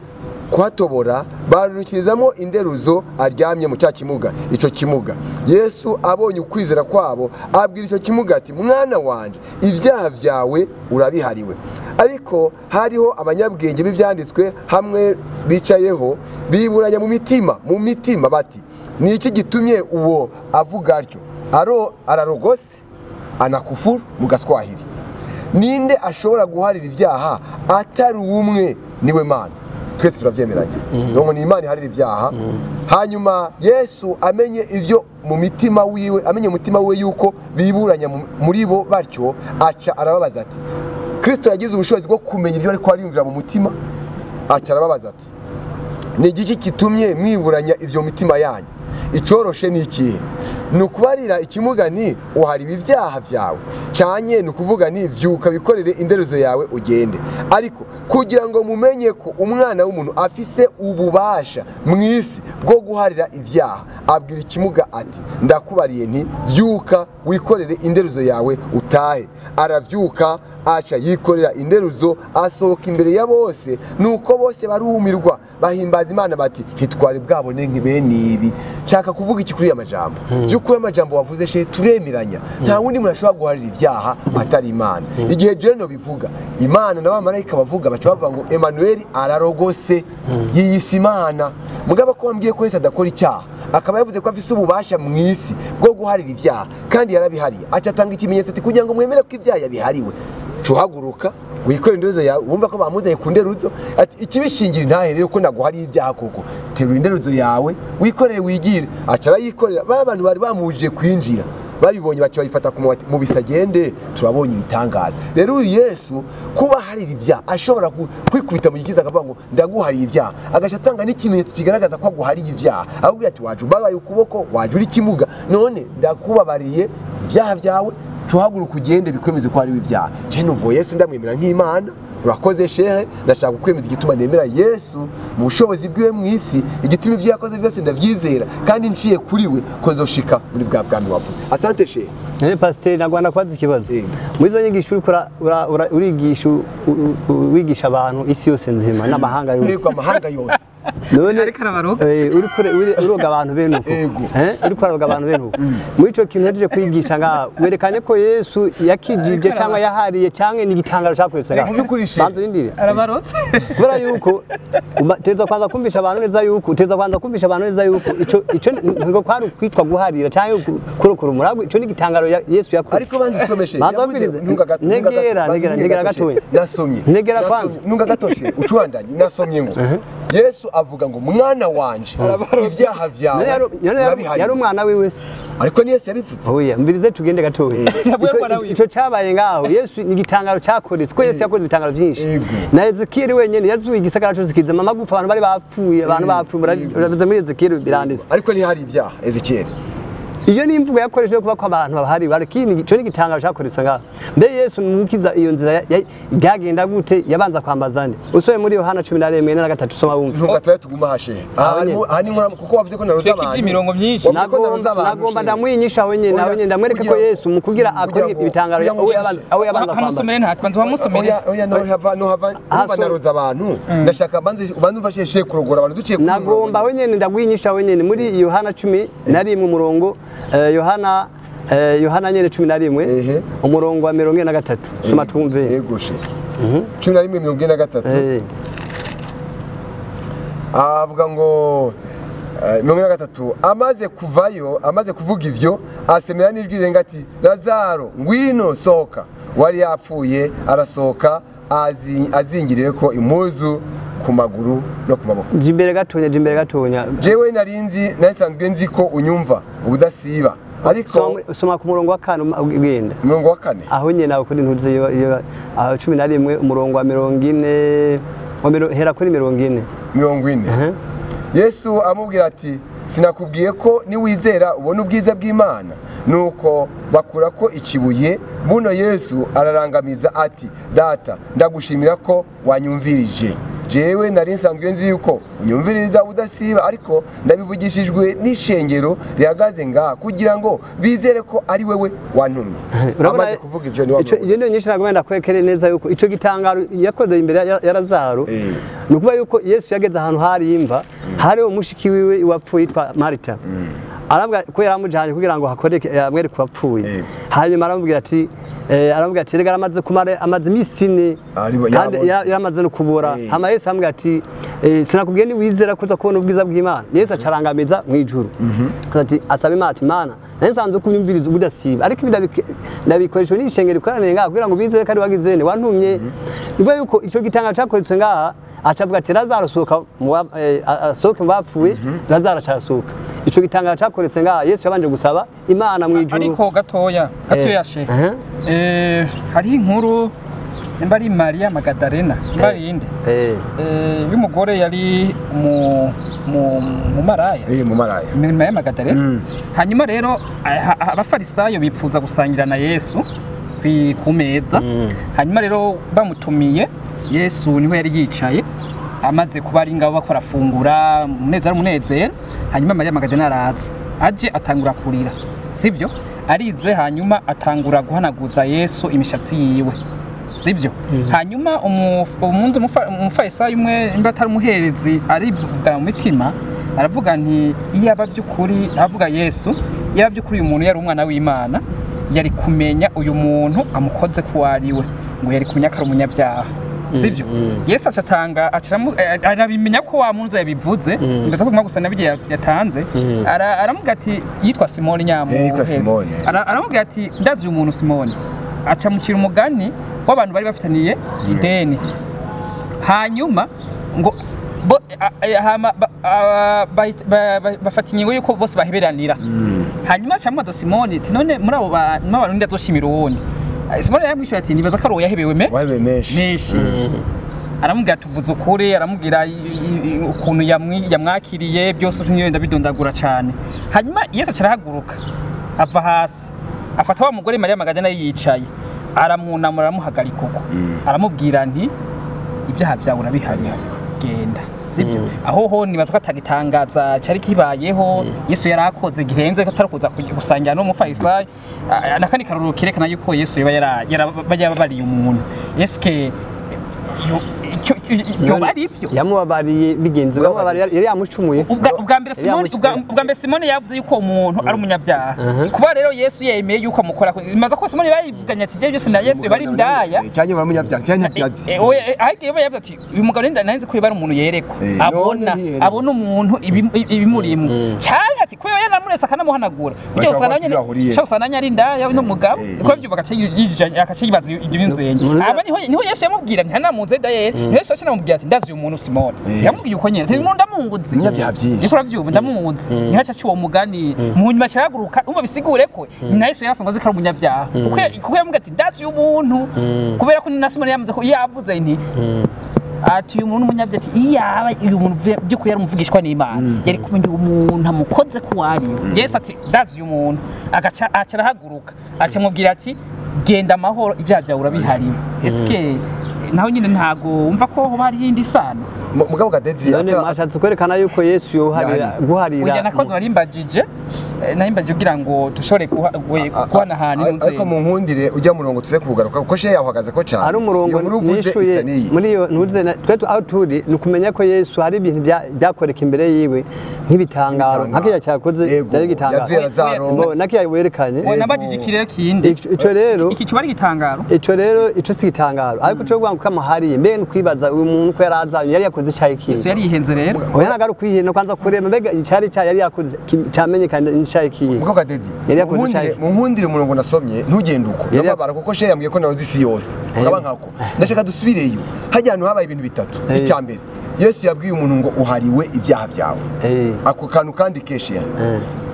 kuhatobora barukirizamo inderuzo aryamye mu cyakimuga ico kimuga Yesu abonye ukwizera kwabo abwira ico kimuga ati mwana wanje ibyaha byawe urabihariwe ariko hariho abanyabwenge b'ivyanditswe hamwe bicayeho biburanya mu mitima bati ni iki gitumye uwo avuga atyo ararogose anakufuru mu Gaswahili ninde ashobora guharira ibyaha atari umwe niwe Mana twese turavyemeranya donc ni Imana iharira ibyaha hanyuma Yesu amenye ivyo mu mitima wiwe amenye umutima we yuko biburanya muri bo batyo aca arababaza ati Kristo yagize ubushobozi bwo kumenya ibyo ariko ariyumvira mu mutima aca arababaza ati ni igiki kitumye mwiburanya ivyo mitima yanyu icoroshe ni ikihe nukubarira ikimuga ni uhari ibyaha byawe cyanye nukuvuga ni vyuka bikorere inderezo yawe ugende ariko kugira ngo mumenye ko umwana w'umuntu afise ububasha mwisi bwo guharira ibyaha abwira ikimuga ati ndakubariye nti vyuka wikorere inderezo yawe utahe aravyuka aca yikorera inderuzo asohoka imbere ya bose nuko bose barumirwa bahimbaza Imana bati ntitwari bwabone nk'ibene ibi nshaka kuvuga iki kuri amajambo by'ukuri amajambo wavuze she turemeranya nta wundi muntu ashobora guharira ibyaha atari Imana igihe Jeno bivuga Imana n'abamarayika bavuga baca bavuga ngo Emmanuel ararogose yiyise Imana mugaba ko wambwiye ko Yesu adakora icyaha akaba yavuze ko afise ububasha mu isi bwo guharira ibyaha kandi yarabihariye aca atanga ikimenyetso ati kugira ngo mwemere ko ibyaha yabihariwe cuhaguruka wikorera inderuzo yawe wumva ko bamuzaye ku nderuzo ati ikibishingira intahe rero ko naguhariye ibyaha koko terura inderuzo yawe wikorere wigire aca arayikorera abantu bari bamuje kwinjira babibonye baca bayifata mu bisagende turabonye ibitangaza rero uyu Yesu kuba harira ibyaha ashobora kwikubita mu gikiza akavuga ngo ndaguhariye ibyaha agaca atanga n'ikimenyetso kigaragaza ko aguhariye ibyaha ahubwo ati waje ubabaye ukuboko waje uri kimuga none ndakubabariye ibyaha byawe cuhaguruka ugende bikwemeze ko hariwe ibyaha je numva Yesu ndamwemera nk'Imana urakoze shehe ndashaka kwemeza igituma nemera Yesu mu bushobozi bwiwe mu isi igituma ivyo yakoze byose ndavyizera kandi nciye kuri we ko nzoshika muri bwa bwami wavuze asante shehe Pasteur nagwana kwaza ikibazo muri zo nyigisho urigisha wigisha abantu isi yose nzima n'amahanga yose none uroga abantu bene uko uri kuroga abantu bene uko muri ico kintu yaje kwigisha nga werekanye ko Yesu yakijije cyangwa yahariye cyangwa ni igitangaro cyakwese bantu indire arabarotse kubera yuko teza kwanza kumvisha abantu neza yuko ico ngo kwari kwitwa guharira cyangwa kurokora umurago ico ni igitangaro Yesu yakoze ariko banzisomeshe negera gatoya nasomye negera kwanza nunga gatoshe ucuwandanye nasomye ngo Yesu avuga ngo mwana wanje ibyaha byawe yari umwana wiwe se ariko ni Yesu yabivutse oya mbirize tugende gatoya ico cabaye ngaho Yesu ni igitangaro cyakoretse ko Yesu yakoze ibitangaro byinshi na Ezekiel wenyene yazuye igisagara cyo zikiza amagufa abantu bari bapfuye abantu bapfuye muri Ezekiel biranditse ariko ni hari ibyaha Ezekiel iyo ni imvugo yakoresheje kuba ko abantu bahari barakini cyo n'igitangaro cyakoretse ngaho mbe Yesu mukiza iyo nzira byagenda gute yabanza kwambaza nde usoye muri Yohana 11:3 soma wumva ntuga twaye tuguma hashe hani nkora kuko wavuze ko naruza abantu imirongo myinshi nagomba ndamwinyisha wenyene nawe nyene ndamwereka ko Yesu mukubwira akora ibitangaro aho yabanza kwambaza ntabanza bamusomere oya no hava naruza abantu ndashaka banze ufashe Sheikh kurogora abantu duciye nagomba wenyene ndagwinyisha wenyene muri Yohana 11 umurongo Yohana nyene 11 umurongo wa 43 soma twumve yegoshe 11:43 avuga ngo 43 amaze kuvayo amaze kuvuga ivyo asemera n'ijwi rirenga ati Lazaro ngwino sohoka wari yapfuye arasohoka azingiriye ko impuzu ku maguru no ku maboko jimbere gatonya jewe narinzi nasanzwe nzi ko unyumva ubudasiba ariko soma ku murongo wa 4 ugenda murongo wa 4 aho nyene nawe kuri ntuze 11 umurongo wa 40 hera kuri 40 Yesu amubwira ati sinakubwiye ko niwizera ubona ubwiza bw'Imana nuko bakura ko ikibuye buno Yesu ararangamiza ati data ndagushimira ko wanyumvirije jewe nari nsanzwe nzi yuko unyumviriza udasiba ariko ndabivugishijwe n'ishengero rihagaze ngaha kugira ngo bizere ko ari wewe wantumye amaze kuvuga ivyo ni wabwo iyo niyo nyinshi nagomba kwekere neza yuko ico gitangaro yakoze imbere ya Lazaro nukuba yuko Yesu yageze ahantu hari imva hari umushiki wiwe wapfuye yitwa Marita arabwa ko yaramujanye kugira ngo hakoreke amwere kubapfuye hanyuma aramubwira ati rega aramaze kumara amaze imisine kandi yaramaze no kubura hama Yesu amubwira ati sinakubwiye ni wizera kuza kubona ubwiza bw'Imana Yesu acarangamiza mu ijuru ati asaba Imana ati Mana nansanze kunyumviriza ubudasiba ariko ndabikoresho n'ishengero ikorane ngaha kugira ngo bizere kandi wagizene wantumye nibwo yuko ico gitanga cyakoretse ngaha acavuga ati Lazaro sohoka sohoka mbapfuye Lazaro acasohoka ico gitanga cyakoretse ngaha Yesu yabanje gusaba Imana mu ijuru ariko gatoya she hari inkuru nimba ari Maria Magdalena nimba yinde y'umugore yari mu maraya Maria Magdalena hanyuma rero abafarisayo bipfuza gusangira na Yesu ku meza hanyuma rero bamutumiye Yesu niho yari yicaye amaze kuba ari ngabo bakora fungura umunezero hanyuma Maria Magdalena araza aje atangura kurira sivyo arize hanyuma atangura guhanaguza Yesu imishatsi yiwe sivyo hanyuma umufarisayo umwe imba atari umuherezi arivuga mu mitima aravuga nti iyo aba by'ukuri avuga Yesu iyo aba by'ukuri uyu muntu yari umwana w'Imana yari kumenya uyu muntu amukoze ko ari we ngo yari kumenya ko ari umunyabyaha sivyo Yesu acatanga arabimenya ko wa munzu yabivuze ndaza ko gusa nabigiye yatanze aramuga ati yitwa Simoni aramuga ati ndazi uyu muntu Simoni aca mukira umugani w'abantu bari bafitaniye ideni hanyuma ngo bafata ingingo yuko bose baheberanira hanyuma aca amubaza Simoni ati none muri abo bantu ndazoshimira uwundi Simoni yamwishuye ati nibaza ko yahebewe menshi aramubwira tuvuze ukuri aramubwira ukuntu yamwakiriye byose sinyo ndabidondagura cyane hanyuma Yesu acarahaguruka ava hasi afata wa mugore Maria Magdalena yicaye aramunamura aramuhagarika uko aramubwira nti ibyaha byawe urabihari genda sibyo aho ho nibaza ko atagitangaza cyari kibayeho Yesu yarakoze girenze ko atarakuza gusangira no mufarisayo nakandi karuru kirekana yuko Yesu yabariye umuntu eske yo bari ivyo yamubabariye bigenze yari yamucumuye ubwa mbere Simoni yavuze yuko umuntu ari umunyabyaha kuba rero Yesu yemeye yuko amukora imaza ko Simoni bayivuganye ati byose na Yesu bari ndaya cyanye bari umunyabyaha cyane ntibyazi ahike yavuze ati uyu mugabo nanze ko bari umuntu yerekwa abona umuntu ibimurimo cyane ati ko yanamurese akanamuhanagura ibyo usana nyene usana nyari ndaya n'umugabo ko byo akaciyibaza ibyo binzenye aba niho Yesu yamubwira nti hanamuze dayeri niho Yesu yamubwira ati ndazi uyu muntu Simoni yamubwiye uko nyene ndamuzi munyabyaha byinshi niko ravyuba ndamuzi niho acaci uwo mugani mu nyuma cyaguruka umva bisigure ko na Yesu yarasongoze ko ari umunyabyaha kuko yamubwira ati ndazi uyu muntu kubera ko na Simoni yamuze ko yavuze nti ati uyu muntu umunyabyaha ati iyaba uyu muntu by'ukuri yari umuvugishwa n'Imana yari kumenya umuntu amukoze ko wari Yesu ati ndazi uyu muntu agaca arahaguruka acamubwira ati genda amahoro ibyaha byawe urabihariwe eske naho nyine ntago umva ko bari hindi sana mugabo gadezi none mashatse kwerekana yuko Yesu yoharira guharira uya nakoze narimbagije kugira ngo dushore kuhana hana n'unze ariko mu nkundire ujya murongo tuze kugaruka kuko she yahagaze ko cyane ari umurongo nishuye muri iyo ntuze twe aho turi nukumenya ko Yesu hari ibintu byakoreka imbere yiwe nk'ibitangaro nkakiya cyakoze byari gitangaro nakiya werekanye nabagije ikirere kindi ico rero iki cyo bari gitangaro ico si gitangaro ariko cyo gwanguka kamahariye mbe nukwibaza uyu muntu ko yarazanye yari yakoze icyayi kintu Yesu yari yihenze rero oya nagaru kwihena kwanza kurema mbega icari cyayi yari yakoze cyamenye kandi icyayi kintu uko gadezi yari yakoze icyayi mu nkundire umurongo nasomye ntugende uko nababara kuko she yambwiye ko narozi isi yose ukaba nkako ndashaka dusubireyo hajya hano habaye ibintu bitatu icyambere Yesu yabwiye umuntu ngo uhariwe ibyaha byawe ako kantu kandi keshe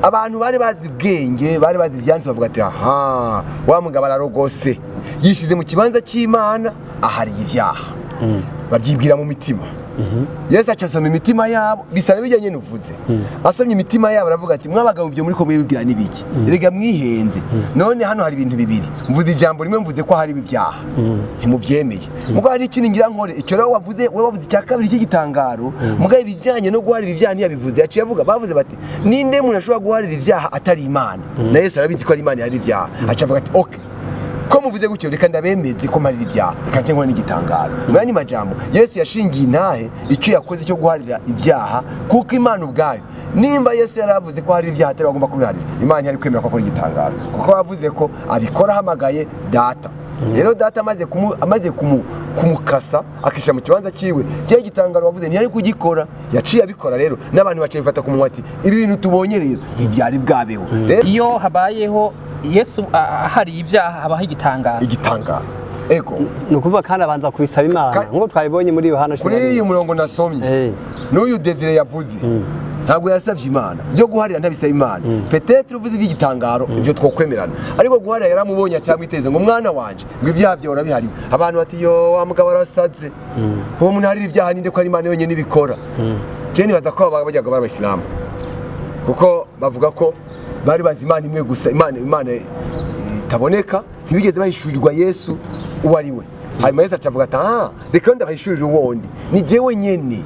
abantu bari bazi ubwenge bari bazi ibyanditse bavuga ati aha wa mugabo ararogose yishize mu kibanza cy'Imana ahariye ibyaha babyibwira mu mitima Yesu acasoma imitima yabo bisana bijyanye n'uvuze asomye imitima yabo aravuga ati mwabagabo byo muri ko mwibwira nibiki rega mwihenze none hano hari ibintu bibiri mvuze ijambo rimwe mvuze ko hari ibyaha ntimubyemeye mugo hari ikindi ngira nkore icyo rero wavuze icya kabiri cy'igitangaro mugo ibijyanye no guharira ibyaha ntiyabivuze yaciye avuga bavuze bati ninde muntu ashobora guharira ibyaha atari Imana na Yesu arabizi ko ari Imana hari ibyaha aca avuga ati okay ko muvuze gutyo reka ndabemeze ko marira ibyaha reka nce nkora n'igitangaro mwanya majambo Yesu yashingiye intahe icyo yakoze cyo guharira ibyaha kuko Imana ubwayo nimba Yesu yaravuze ko hari ibyaha atari bagomba kubiharira Imana yari kwemera ko akora igitangaro kuko bavuze ko abikora hamagaye data rero data amaze kumukasa akisha mu kibanza ciwe cyo gitangaro bavuze ntiyari kugikora yaciye abikora rero n'abantu baciye bifata ku munwa ati ibi bintu tubonye rero ibyari bwabeho iyo habayeho Yesu hari ibyaha habaho igitangaro ego nukuvuga kandi abanza kubisaba Imana ngo twabibonye muri Yohana kuri iyi murongo nasomye n'uyu Desire yavuze ntabwo yasavye Imana byo guharira ntabisaba Imana peut-être uvuze igitangaro ivyo twokwemerana ariko guharira yaramubonye cyangwa iteze ngo mwana wanje ngo ibyaha byo urabihariwe abantu bati yo wa mugabo arasaze uwo muntu harira ibyaha ninde ko ari Imana yonyene ibikora je nibaza ko bajyaga barabisilamu kuko bavuga ko bari bazi Imana imwe gusa Imana itaboneka ntibigeze bahishurirwa Yesu uwo ari we hanyuma Yesu acavuga ati reka ndabahishurira uwundi ni jewe nyene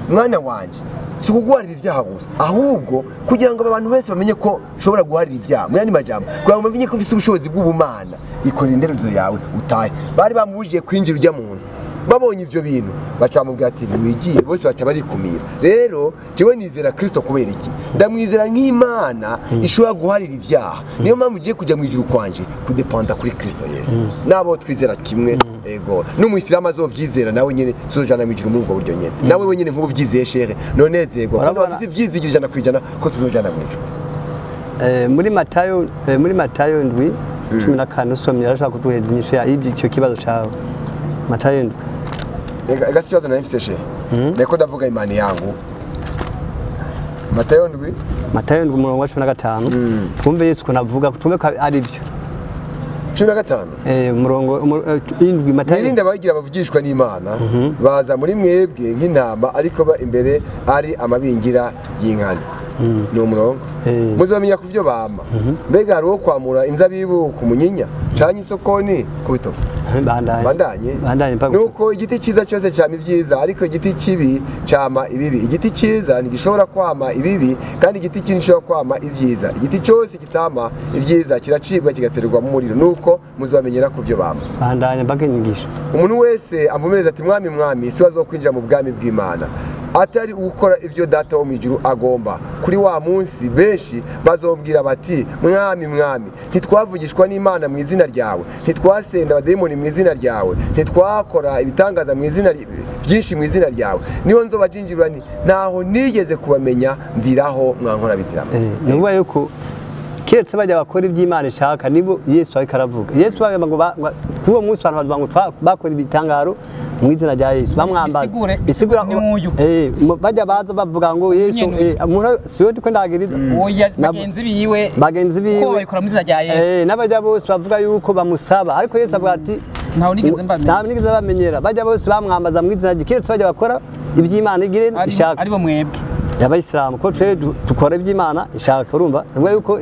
mwana wanje si ukuguharira ibyaha gusa ahubwo kugira ngo abantu bose bamenye ko ushobora guharira ibyaha mu yandi majambo kugira ngo bamenye ko ufite ubushobozi bw'ubumana ikora inderezo yawe utahe bari bamubujije kwinjira ujya muntu babonye ivyo bintu baca bamubwira ati ntiwigiye bose baca barikumira rero jewe nizera Kristo kubera iki ndamwizera nk'Imana ishobora guharira ibyaha niyo mpamvu ugiye kujya mu ijuru kwanje kudepanda kuri Kristo Yesu nabo twizera kimwe ego n'umuyisilamu azovyizera nawe nyene tuzojana mu ijuru muri ubwo buryo nyene nawe wenyene nk'ubu byizeye shehe none zego kuko bafite ivyizigiro 100% ko tuzojana mu ijuru muri Matayo ndwi 14 usomye arashaka kuduheza inyishu ya ibyo kibazo cawe Matayo ndwi ega kibazo na mfise shehe ndeko ndavuga imani yangu Matayo ndwi umurongo wa 15 twumve Yesu ko navuga tumwe ko ari byo 15 umurongo indwi Matayo nirinde abagira bavugishwa n'Imana baza muri mwebwe nk'intama ariko ba imbere ari amabingira y'inkazi ni umurongo muzamenya ku byo bama mbega hari wo kwamura inzabibu ku munyinya canye isokoni ku bitoke bandanye nuko igiti cyiza cyose cyama ibyiza ariko igiti kibi cyama ibibi igiti cyiza ntigishobora kwama ibibi kandi igiti kinini gishobora kwama ibyiza igiti cyose kitama ibyiza kiracibwa kigaterwa mu muriro nuko muzamenyera ku byo bama bandanye mpaka inyigisho umuntu wese amumereza ati mwami si wazo kwinjira mu bwami bw'Imana atari gukora ivyo data wo mwijuru agomba. Kuri wa munsi benshi bazombwira bati mwami mwami ntitwavugishwa n'Imana mu izina ryawe, ntitwasenda abademoni mu izina ryawe, ntitwakora ibitangaza mu izina byinshi mu izina ryawe. Niho nzobajinjirwa naho nigeze kubamenya mviraho mwankora biziramo. Nuba yuko kiretse bajya bakora iby'Imana ishaka nibo Yesu ariko aravuga. Yesu bavuga ngo kuwo munsi abantu bavuga ngo bakora ibitangaro mu izina rya Yesu bamwambaza bisigura bajya baza bavuga ngo Yesu umuntu siyo tiko ndagiriza bagenzi biwe ko bakora mu izina rya Yesu n'abajya bose bavuga yuko bamusaba ariko Yesu avuga ati ntawe nigeze bamenyera bajya bose bamwambaza mu izina rya kiretse bajya bakora iby'Imana igire ishaka aribo mwebwe y'abayisilamu ko twe dukora iby'Imana ishaka urumva ngo yuko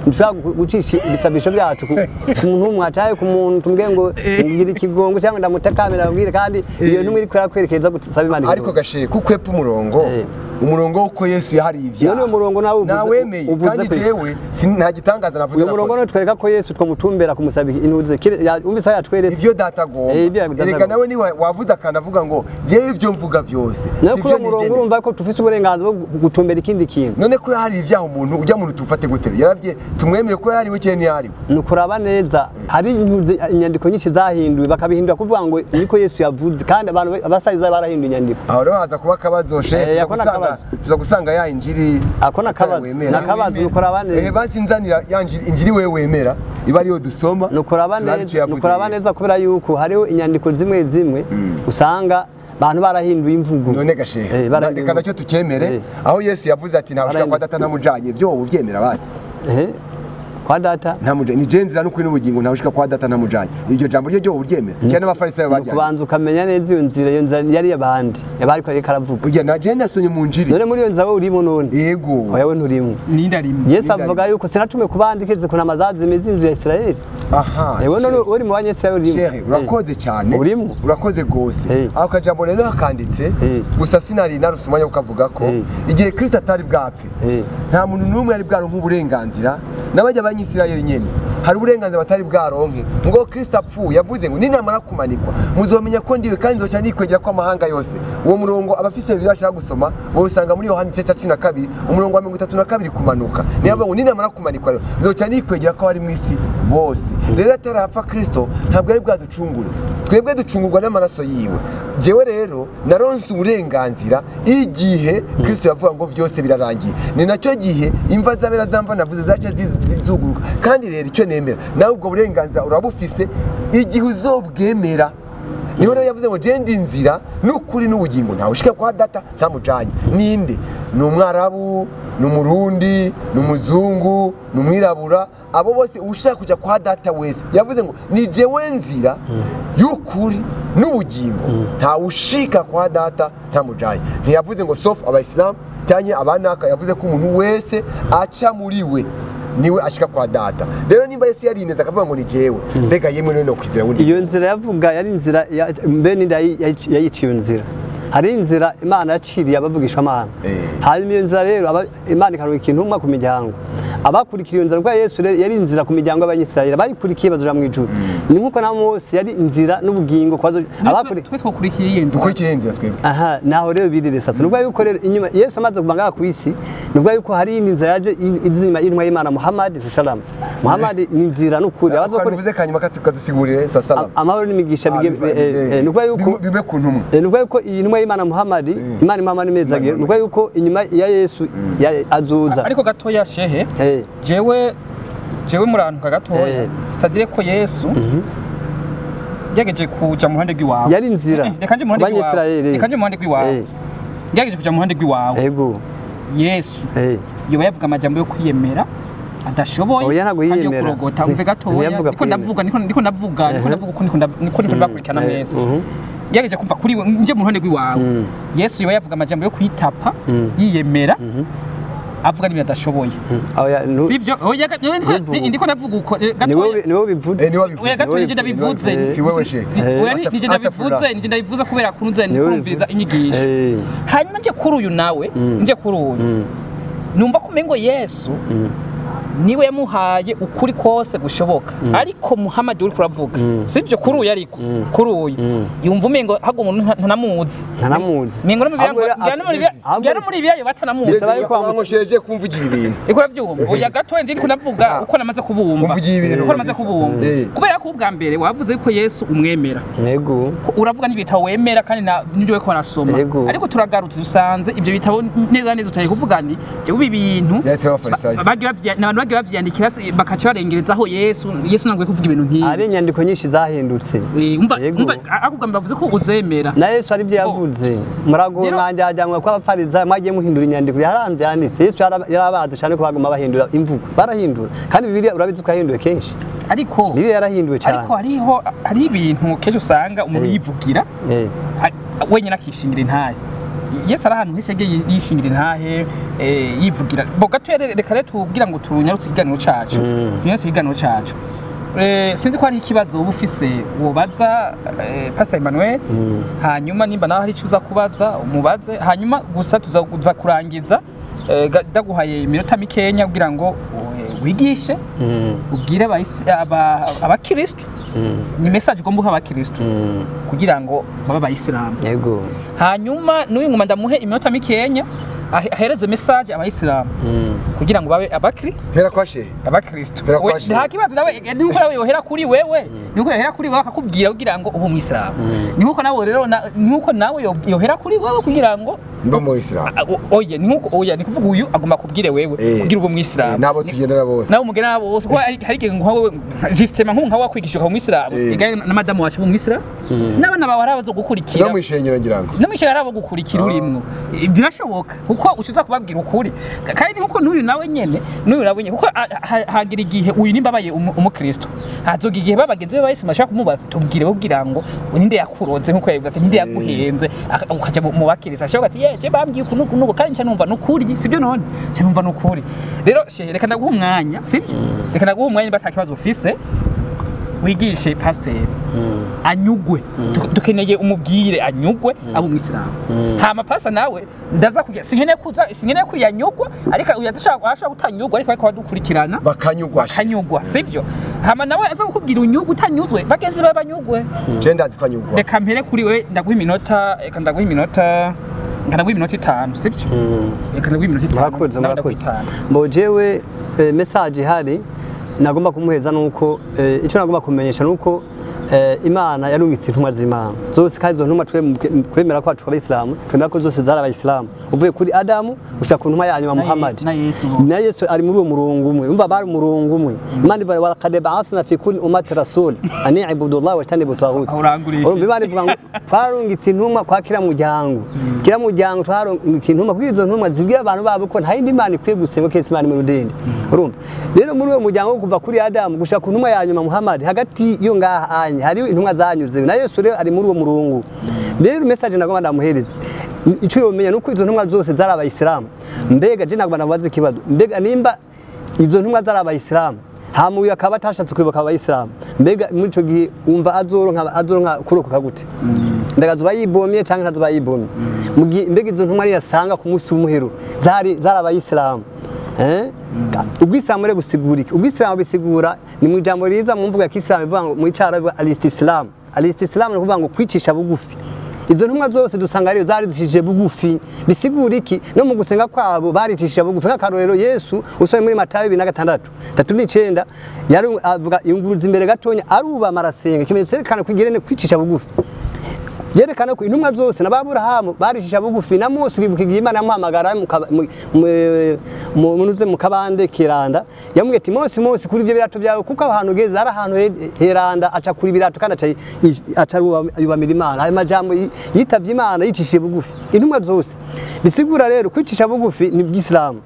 nshaka gucisha ibisabisho byacu ku muntu umwacaye ku muntu tumbwe ngo ngira ikigongo cyangwa ndamutakamira mbwire kandi iyo ntumwe iri kwerekeza gusaba Imana ariko gashe kukwepa umurongo uko Yesu yahari ivya none umurongo nawemeye kandi jewe nta gitangaza navuze uyo murongo no twereka ko Yesu twamutumbera kumusaba inuze umvise yatweretse ivyo data gomba reka nawe ni wavuze akanavuga ngo jewe ivyo mvuga vyose sivyo umurongo urumva ko tufise uburenganzira gutumbera ikindi kintu none ko hari ivyaho umuntu ujya muntu tufate gute yaravye tumwemere ko yari we cyane yari nukuraba neza hari inyandiko nyinshi zahinduwe bakabihindura kuvuga ngo niko Yesu yavuze kandi abantu abasayiza barahinduye inyandiko aho rero haza kuba kabazo tuza gusanga ya injiri akona kabazo nakabazo nukuraba neza basinzanira ya injiri we wemera iba ariyo dusoma nukuraba neza kubera yuko hariho inyandiko zimwe usanga abantu barahinduye imvugo none gashehe reka nacyo tukemere aho Yesu yavuze ati ntawe ushaka kwa data namujanye byo uvyemera basi kwa data ni jenzira n'ukuri n'ubugingo ntawe ushaka kwa data namujanye iryo jambo ryo uryemera cyane n'abafarisayo bajyanye kubanza ukamenya neza iyo nzira yari yabandi yabari ko karavuga ujya na je nasonye mu njiri none muri iyo nzira wowe urimo none yego oyawe nturimo nindarimo Yesu avuga yuko sinatume kubandikirize kuna mazazi mezi inzu ya Israeli aha ewe none uri mu banyesiraeli urimo shehe urakoze cyane urimo urakoze gose aho kajambo rero hakanditse gusa sinari narusumanya ukavuga ko igihe Kristo atari bwapfe nta muntu numwe yari bwaronka uburenganzira nabajya abanyisirayeli nyene hari uburenganzira batari bwaronke ngo Kristo apfuye yavuze ngo ninamara kumanikwa muzomenya ko ndiwe kandi nzoca nikwegera kwa mahanga yose uwo murongo abafise bibiri bashaka gusoma wowe usanga muri Yohana 12 umurongo wa 32 kumanuka niyo ngo ninamara kumanikwa nzoca nikwegera ko ari mwisi bose rero atarapfa Kristo ntabwo ari bwaducungure twebwe ducungurwa n'amaraso yiwe jewe rero naronse uburenganzira igihe Kristo yavuga ngo byose birarangiye ni nacyo gihe imva zabera zamva navuze zaca zizuguruka kandi rero icyo nemera nawe ubwo burenganzira urabufise igihe uzobwemera niho rero yavuze ngo je ndi inzira n'ukuri n'ubugingo ntawe ushika kwa data ntamujanye ninde ni umwarabu ni umurundi ni umuzungu ni umwirabura abo bose ushaka kuja kwa data wese yavuze ngo ni jewe nzira y'ukuri n'ubugingo ntawe ushika kwa data ntamujanye ntiyavuze ngo sauf abayisilamu cyanye abanaka yavuze ko umuntu wese aca muri we niwe ashika kwa data rero nimba Yesu yari ineza akavuga ngo ni jewe mbega yemwe none kwizera wundi iyo nzira yavuga yari inzira mbene yayiciye nzira hari inzira Imana yaciriye abavugisha amana hanyuma iyo nzira rero Imana ikaronka ikintu umwe ku miryango abakurikira iyo nzira kwa Yesu yari inzira ku miryango y'abanyisirayeli bayikurikiye bazoja mu ijuru ni nkuko na Mose yari inzira n'ubugingo kwazo twe twokurikiye iyo nzira ukurikiye inzira twebwe aha naho rero birire sasa nubwo yuko rero inyuma Yesu amaze kubanga ku isi nubwo yuko hari inzira yaje izima irimo y'Imana Muhammad sallam Muhammad ni inzira n'ukuri abazokora bivuze kanyuma kadusigurire sallam amahoro n'imigisha nubwo yuko bibe ku ntumwa nubwo yuko iyi ntumwa y'Imana Muhammad Imana Muhammad mezagero nubwo yuko inyuma ya Yesu azuza ariko gatoya shehe jewe murantuka gatoya stadire ko Yesu yageje kuja mu ruhande rw'iwawe yari inzira abanyisirayeli reka nje mu ruhande rw'iwawe yageje kuja mu ruhande rw'iwawe yego Yesu yoba yavuga amajambo yo kwiyemera adashoboye kandi yo kurogota umve gatoya niko ndavuga niko bakurikirana mwese yageje kumva kuri nje mu ruhande rw'iwawe Yesu yoba yavuga amajambo yo kwitapa yiyemera avuga n'ibintu adashoboye sivyo ndiko ndavuga uko niwe bivuze oya gato nije ndabivuze si wewe she oya nije ndabivuze kubera kunze ndikumviriza inyigisho hanyuma nje kuri uyu nawe nje kuri uyu numva ko mengo Yesu niwe yamuhaye ukuri kose gushoboka ariko Muhammad uri kuravuga sivyo kuri uyu ariko kuri uyu yumva umengo hago umuntu ntanamuzi mengo no muri biyayo batanamuzi bangosheje kumvugira ibintu iko ravyumva oya gato ndi kunavuga uko namaze kubumva uko namaze kubumva kubera ko ubwa mbere wavuze ko Yesu umwemera yego uravuga n'ibitabo wemera kandi n'ibyo we ko arasoma ariko turagarutse dusanze ibyo bitabo neza neza utaye kuvuga ni je ubi bintu bagiye bavyandikira bakaca barengerezaho Yesu nangwe kuvuga ibintu nk'ibi ari inyandiko nyinshi zahindutse umva akugamba bavuze ko uzemera na Yesu ari byo yavuze murago mwanje ajyanwa kwa abafariza mwagiye muhindura inyandiko yaranze yanditse Yesu yarabaze cyane ko bagoma bahindura imvugo barahindura kandi Bibiliya urabizi ko yahinduye kenshi ariko Bibiliya yarahinduwe cyane ariko hari ibintu kenshi usanga umuntu yivugira wenyine akishingira intahe Yesu ari ahantu hishege yishingira intahe yivugira bo gato reka rero tubwira ngo tunyarutse ikiganiro cacu sinzi ko hari ikibazo uba ufise wobaza Pasteur Emmanuel hanyuma nimba naho hari icyo uza kubaza umubaze hanyuma gusa tuza kurangiza daguhaye iminota mikenya kugira ngo wigishe ubwire abakristo ni message ugomba guha abakristo kugira ngo babe abayisilamu yego hanyuma n'uyu ngoma ndamuhe iminota mikenya ahereze message abayisilamu kugira ngo babe hera kwashe abakristo nta kibazo nawe nuko nawe yohera kuri wewe nuko yohera kuri wewe akakubwira kugira ngo ube umuyisilamu nuko nawe rero nuko nawe yohera kuri wewe kugira ngo ndo umuyisilamu oye ni kuvuga uyu agomba kubwire wewe kugira ube umuyisilamu nabo tugendera bose nawe mugendera bose ko hari igihe nkawe system nkawe wakwigisha ko umuyisilamu iganye na madamu wacu umuyisilamu n'abana bawe arabazo gukurikira no mwishengero ngirango no mwishengero arabo gukurikira urimwo birashoboka kuko ushiza kubabwira ukuri kandi nkuko n'uyu nawe nyene kuko hagira igihe uyu nimba baye umukristo hazoga igihe babagenze bahise mashaka kumubaza tubwire kugira ngo ninde yakuroze nkuko yavuze ati ninde yaguhenze ukaja mu bakirisa ashaka ati je bambwiye kunuko kandi nca numva nukuri sibyo none nca numva nukuri rero reka ndaguha umwanya sibyo reka ndaguha umwanya batakibazo ufise wigishe pasteur anyugwe dukeneye umubwire anyugwe abo mwisilamu hama pasa nawe ndaza kujya sinkeneye kuyanyugwa ariko uyadashaka gutanyugwa ariko badukurikirana bakanyugwa sibyo hama nawe aza kukubwira unyugwe utanyuzwe bagenzi babanyugwe je ndazi kwanyugwa reka mpere kuri we ndaguha iminota 5 sibyo reka ndaguha iminota 5 murakoze mbojewe message hari nagomba kumuheza nuko icyo nagomba kumenyesha nuko Imana yarungitse intumwa z'Imana zose kandi zo ntumwa twemera ko abisilamu twemera ko zose zari abayisilamu uvuye kuri Adamu ushaka ku ntumwa yanyu wa Muhammad na Yesu ari muri uwo murongo umwe umva bari umurongo umwe Imana ivuga wa qad ba'athna fi kulli ummati rasul an i'budu Allah wa tanibu taghut Imana ivuga ngo twarungitse intumwa kwa kira muryango twarungitse intumwa kugira izo ntumwa zibwira abantu babo ko nta yindi Imana ikwiye gusenga kese Imana mu rudende urumva rero muri uwo muryango kuva kuri Adamu gushaka ku ntumwa yanyu wa Muhammad hagati yo ngaha hari intumwa zanyuze na Yesu rero ari muri uwo murongo rero message nagomba ndamuhereza icyo yomenya nuko izo ntumwa zose zari abayisilamu mbega je nagomba nabaza ikibazo mbega nimba izo ntumwa zari abayisilamu hamuye akaba atashatse kwibuka abayisilamu mbega muri ico gihe umva azoronka kurokoka gute mbega azoba yibomye canke ntazoba yibomye mbega izo ntumwa yasanga ku munsi w'umuhero zari abayisilamu ubwisilamu rero busigura iki ubwisilamu bisigura ni mu ijambo riza mu mvugo ya kisilamu bivuga ngo mu cyarabu al-istislam ni kuvuga ngo kwicisha bugufi izo ntumwa zose dusanga rero zari zishije bugufi bisigura iki no mu gusenga kwabo baricishije bugufi nk'akarorero Yesu usoye muri Matayo 2:3-9 yari avuga inguruza imbere gatonya aruba marasenga kimenyetso cyerekana kwigirene kwicisha bugufi yerekana ko intumwa zose n'ababurahamu barishisha bugufi na Mose uribuka igihe Imana yamuhamagara mu kabande kiranda yamubwiye ati Mose kuri ibyo birato byawe kuko ahantu ugeze ari ahantu heranda aca kuri birato kandi aca yubamira Imana ayo majambo yitavye Imana yicishije bugufi intumwa zose bisigura rero kwicisha bugufi ni bw'Islamu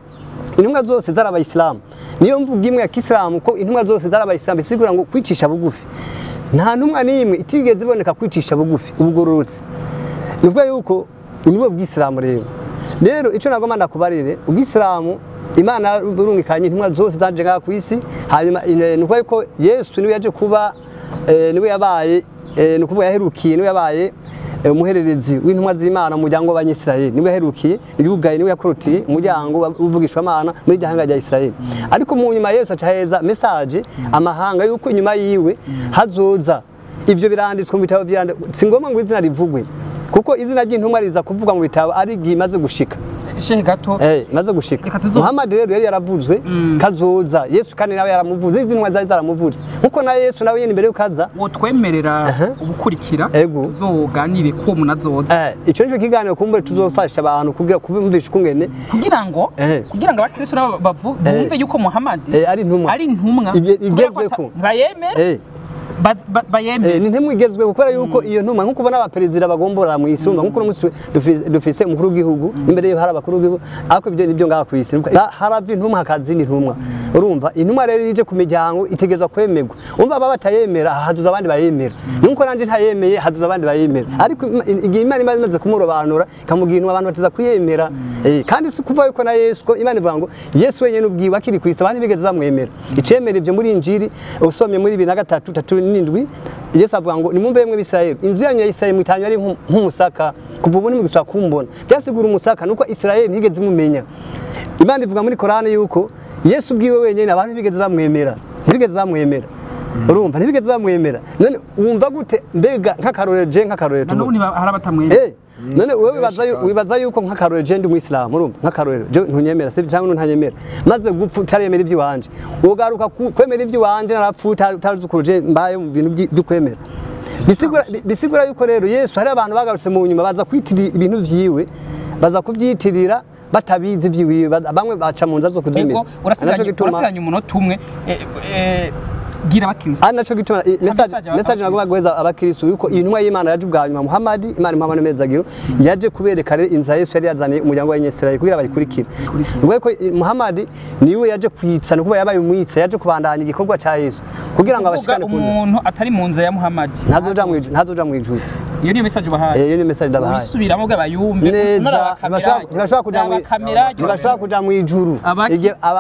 intumwa zose zari abayisilamu niyo mvuga imwe ya kisilamu ko intumwa zose zari abayisilamu bisigura ngo kwicisha bugufi nta ntumwa n'imwe itigeze iboneka kwicisha bugufi ubugororotse nubwo yuko nibo bw'Islamu rero icyo nagomba ndakubarire ubw'Islamu Imana burungikanye intumwa zose zaje ngaha ku isi hanyuma nubwo yuko Yesu niwe yaje kuba niwe yabaye nukuvuga yaherukiye niwe yabaye umuhererezi w'intumwa z'Imana mu muryango w'Abanyisirayeli niwe yaherukiye yugaye niwe yakorutiye umuryango uvugishwamana muri ryahanga rya Isirayeli ariko mu nyuma Yesu acaheza message amahanga yuko inyuma yiwe hazoza ivyo biranditswe mu bitabo vyande singoma ngo izina rivugwe kuko izina ry'intumwa riza kuvuga mu bitabo ari gimaze gushika Sheikh gato maze gushika Muhammad rero yari yaravuzwe kazoza Yesu kandi nawe yaramuvuze izinwa zari zaramuvuze nkuko na Yesu nawe nyene imbere yukaza wo twemerera ubukurikira tuzoganire ko munazoza ico nico kiganiro kumbure tuzofasha abantu kugira kubumvisha ukungene kugira ngo abakristo bumve yuko Muhammad ari intumwa igezweko bayemera ni ntemwigezwe gukora yuko iyo ntuma nkuko ubona abaperezida bagombora mu isi nkuko dufise umukuru w'igihugu imbere yo hari abakuru w'igihugu ariko ibyo nibyo ngaha ku isi harava intumwa hakazindi ntumwa urumva intumwa rero ije ku miryango itegezwa kwemerwa umva baba batayemera haduza abandi bayemera nuko nanje ntayemeye haduza abandi bayemera ariko igihe Imana imaze kumurobanura ikamugira intumwa abantu bateza kuyemera kandi si kuva yuko na Yesu ko Imana ivuga ngo Yesu wenyene ubwiwe akiri ku isi abandi bigeze bamwemera icemera ivyo muri injiri usomye muri 2003 Yesu avuga ngo nimumve yemwe Bisirayeli inzu yanyu ya Isirayeli mutanyu ari nk'umusaka kuva ubu nimugusaba kumbona byasigura umusaka nuko Isirayeli ntigeze mumenya Imana ivuga muri Korani yuko Yesu ubwiwe wenyene abantu bigeze bamwemera urumva ntibigeze bamwemera none wumva gute mbega nk'akarorero none harabatamwemera none wewe wibaza yuko nk'akarorero je ndi umuyisilamu urumva nk'akarorero je ntunyemera se cyangwa ntanyemera maze gupfa utaremera ivyo wanje ugaruka kwemera ivyo wanje narapfuta utazukuje mbaye mu bintu by'ukwemera bisigura yuko rero Yesu hari abantu bagarutse mu nyuma baza kwitira ibintu vyiwe baza kubyitirira batabizi vyiwe bamwe baca mu nza zo kuzimira urasiranye umunota umwe gira abakristo naco gituma message nagomba guheza abakristo yuko intumwa y'Imana yaje ubwanyuma Muhammad mezagiro yaje kubereka rero inza Yesu yari yazanye umuryango w'Abanyisirayeli kugira bayikurikire ngo ko Muhammad niwe yaje kwitsana kuba yabaye umwitsa yaje kubandanya igikorwa ca Yesu kugira ngo abashikane ku umuntu atari mu nza ya Muhammad ntazoja mu ijuru iyo niyo message bahaye iyo niyo message ndabahaye bisubiramo bwa bayumve ntibashobora kuja mu ijuru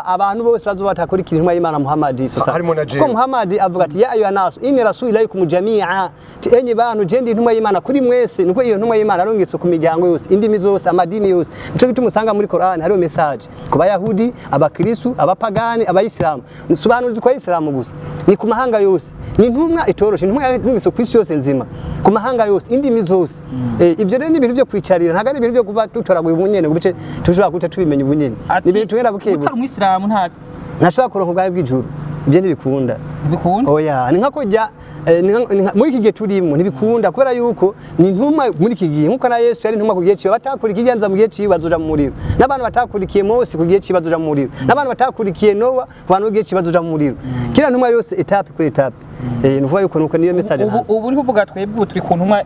abantu bose bazobatakora intumwa y'Imana Muhammad ko Muhammad avuga ati ya ayu nasu inni rasulikum jami'a enye bantu je ndi intumwa y'Imana kuri mwese niko iyo ntumwa y'Imana arongetse ku miryango yose indimi zose amadini yose nico gituma usanga muri Qur'an hariyo message ku bayahudi abakristo abapagani abayisilamu nsobanuzi kwa Isilamu gusa ni ku mahanga yose ni intumwa itoroshe intumwa y'Imana ku isi yose nzima ku mahanga yose indimi zose ivyo rero ni ibintu byo kwicarira ntaga ni ibintu byo kuva tutoraguye ubunyene ngo bice tushobora kuta tubimenya ubunyene ni ibintu twera bukebuke utari umuyisilamu ntashobora kuronka ubwawe bw'ijuru ibyo ntibikunda oya ni nka kujya muri iki gihe turimo ntibikunda kubera yuko ni intumwa muri iki gihe nkuko na Yesu yari intumwa ku gihe ciwe batakurikiye igenza mu gihe ciwe bazoja mu muriro n'abantu batakurikiye Mose ku gihe ciwe bazoja mu muriro n'abantu batakurikiye Nowa ku bantu gihe ciwe bazoja mu muriro kila ntumwa yose etape kuri etape nuvuga yuko nuko niyo message ubu ni kuvuga twebwe turi ku ntumwa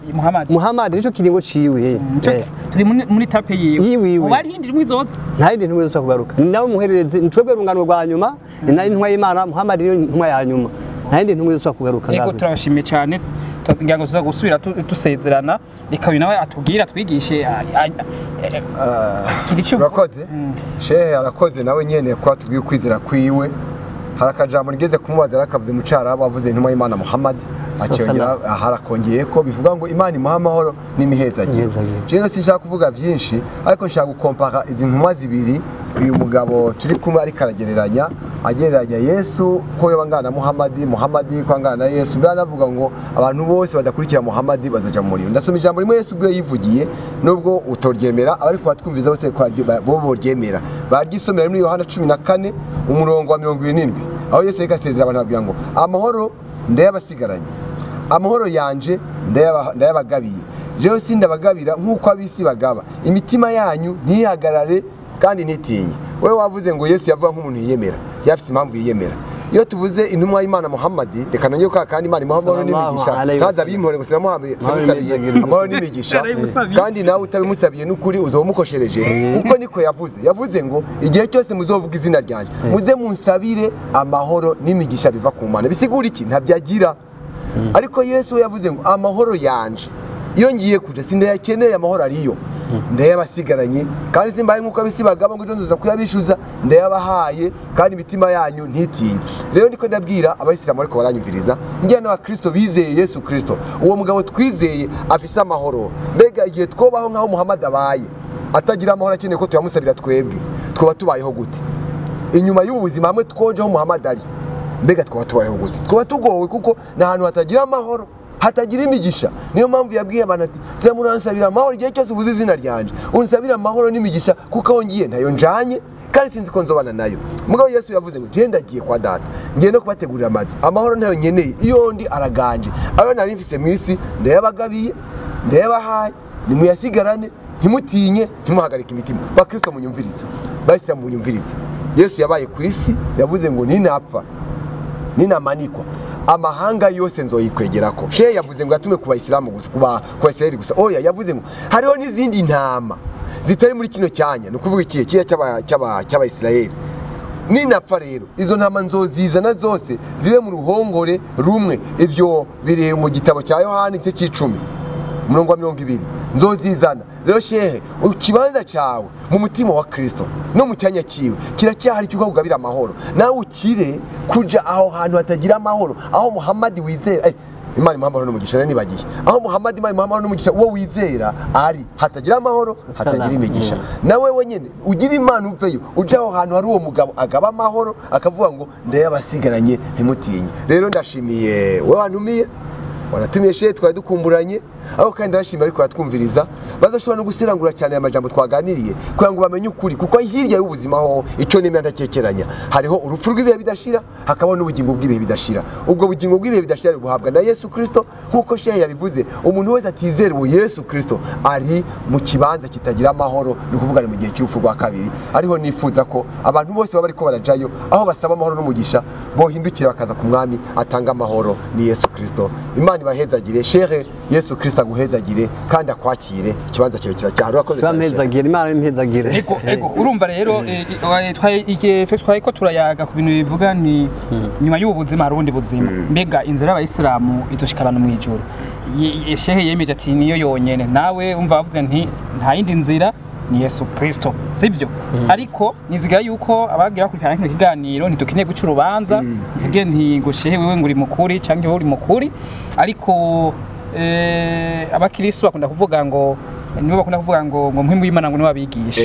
Muhammad nico kiringo ciwe turi muri etape yiwe ubari hindi rimwe izoza nta hindi ntumwe zo kugaruka ni nawe muherereze nitwebwe rungano rwa nyuma ni nayo intumwa y'Imana Muhammad niyo intumwa ya nyuma nahindi ntumwe zo kugaruka yego turabashimiye cyane tugira ngo tuza gusubira dusezerana reka uyu nawe atubwira twigishe urakoze shehe arakoze nawe nyene kwa tubwiye kwizera kwiwe harakajambo nigeze kumubaza rakavuze mu cyarabu avuze intumwa y'Imana Muhammad acyongera harakongeye ko bivuga ngo Imana imuha amahoro n'imihezagiro je sinshaka kuvuga byinshi ariko nshaka gukompara izi ntumwa zibiri uyu mugabo turi kumwe ari karagereranya agereranya Yesu ko yobangana Muhammad ko angana Yesu byanavuga ngo abantu bose badakurikira Muhammad bazoja mu muriro ndasoma ijambo rimwe Yesu ubwo yivugiye nubwo utoryemera abari kubatwumviza bose ko bo boryemera baryisomera muri Yohana 14 umurongo wa 27 aho Yesu yakasezera abantu babwira ngo amahoro ndayabasigaranye amahoro yanje ndayabagabiye jewe sindabagabira nkuko abisi bagaba imitima yanyu ntihagarare kandi ntitinye wewe wavuze ngo Yesu yavuga nk'umuntu yiyemera yafise impamvu yiyemera iyo tuvuze intumwa y'Imana Muhammad reka nonye ko kandi Imana imuha n'imigisha kaza bimpore gusira musabiye amahoro n'imigisha kandi nawe utabimusabiye n'ukuri uzomukoshereje kuko niko yavuze ngo igihe cyose muzovuga izina ryanje muze munsabire amahoro n'imigisha biva ku Mana bisigura iki ntabyagira ariko Yesu yavuze ngo amahoro yanje iyo ngiye kuja sindayakeneye amahoro ariyo ndayabasigaranye kandi simbaye nkuko abisibagaba ngo nzoza kuyabishuza ndayabahaye kandi imitima yanyu ntitinye rero ndiko ndabwira abayisilamu ariko baranyumviriza ngiye n'abakristo bizeye Yesu Kristo uwo mugabo twizeye afise amahoro mbega igihe twobaho nkaho Muhammad abaye atagira amahoro akeneye ko tuyamusabira twebwe twoba tubayeho gute inyuma y'ubu buzima hamwe twojeho Muhammad ari mbega twoba tubayeho gute twoba tugowe kuko n'ahantu hatagira amahoro hatagira imigisha niyo mpamvu yabwiye abantu ati zamuransabira amahoro igihe cyose ubuze izina ryanje unsabira amahoro n'imigisha kuko aho ngiye ntayo njanye kandi sinzi ko nzobana nayo mugabo Yesu yavuze ngo je ndagiye kwa data ngiye no kubategurira amazu amahoro ntayo nkeneye iyo ndi araganje ayo nari mfise mwisi ndayabagabiye ndayabahaye nimuyasigarane ntimutinye ntimuhagarike imitima bakristo munyumvirize bayisilamu munyumvirize Yesu yabaye ku isi yavuze ngo ninapfa ninamanikwa amahanga yose nzoyikwegerako she yavuze ngo atume ku bayisilamu gusa kuba Israeli gusa oya yavuze ngo hariho n'izindi ntama zitari muri kino cyanya no kuvuga ikihe cy'aba Israeli ninapfa rero izo ntama nzozizana zose zibe mu ruhongore rumwe ivyo biri mu gitabo cya Yohana igice cy'icumi 20 nzozizana rero shehe ukibanza cyawe mu mutima wa Kristo no mu cyanya ciwe kiracyahari cyuko kugabira amahoro nawe ukire kuja aho hantu hatagira amahoro aho Muhammad wizera Imana Muhammad n'umugisha rero nibagiye aho Muhammad Muhammad n'umugisha uwo wizera ari hatagira amahoro hatagira imigisha nawe wenyene ugira Imana uveyo uja aho hantu hari uwo mugabo agaba amahoro akavuga ngo ndayabasigaranye ntimutinye rero ndashimiye we wantumiye wanatumiye shehe twari dukumburanye aho kandi ndashimira ariko ratwumviriza bazashobora no gusirangura cyane amajambo twaganiriye kugira ngo bamenye ukuri kuko hirya y'ubuzima ho ico nemera ndakekeranya hariho urupfu rw'ibihe bidashira hakabaho n'ubugingo bw'ibihe bidashira ubwo bugingo bw'ibihe bidashira buhabwa na Yesu Kristo nkuko shehe yabivuze umuntu wese atizera uwo Yesu Kristo ari mu kibanza kitagira amahoro ni kuvuga mu gihe cy'urupfu rwa kabiri ariho nifuza ko abantu bose baba ariko barajayo aho basaba amahoro n'umugisha bohindukira bakaza ku mwami atanga amahoro ni Yesu Kristo Imana ibahezagire shehe Yesu Kristo aguhezagire kandi akwakire ikibanza cyawe kiracyahari urakoze cyane mpezagire Imana impezagire ego urumva rero twaye ko turayaga ku bintu bivuga ni nyuma y'ubu buzima hari ubundi buzima mbega inzira y'abayisilamu itoshikabana mu ijuru shehe yemeje ati niyo yonyene nawe umva bavuze nti nta yindi nzira ni Yesu Kristo sibyo ariko niziga yuko abagira kurikana kino kiganiro ntidukeneye guca urubanza mvuge nti ngo shehe wewe nguri mukuri cyangwa uri mukuri ariko abakristo bakunda kuvuga ngo nibo bakunda kuvuga ngo mpwemu y'Imana ngo niwabigisha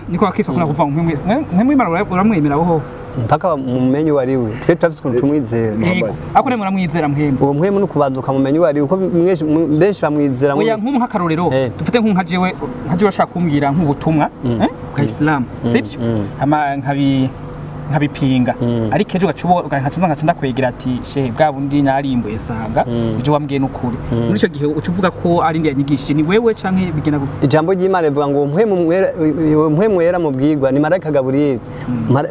niko abakristo bakunda kuvuga ngo mpwemu y'Imana uramwemera ho mpaka mumenye wariwe twe tafise kuntu tumwizera ako ne muramwizera mpwemu uwo mpwemu no kubaduka mumenye wariwe uko benshi bamwizera oya nk'umu nkakarorero dufite nk'unkajewe urashaka kumbwira nk'ubutumwa bwa Islam sibyo ama nkabipinga ariko ejo gacubo ndakwegera ati shehe bwa bundi narimbuye sanga ibyo wambwiye n'ukuri muri icyo gihe ucuvuga ko ari ndi yanyigishije ni wewe canke bigena gute ijambo ry'Imana rivuga ngo mpwemu yera mu bwigwa ni marayika Gabriel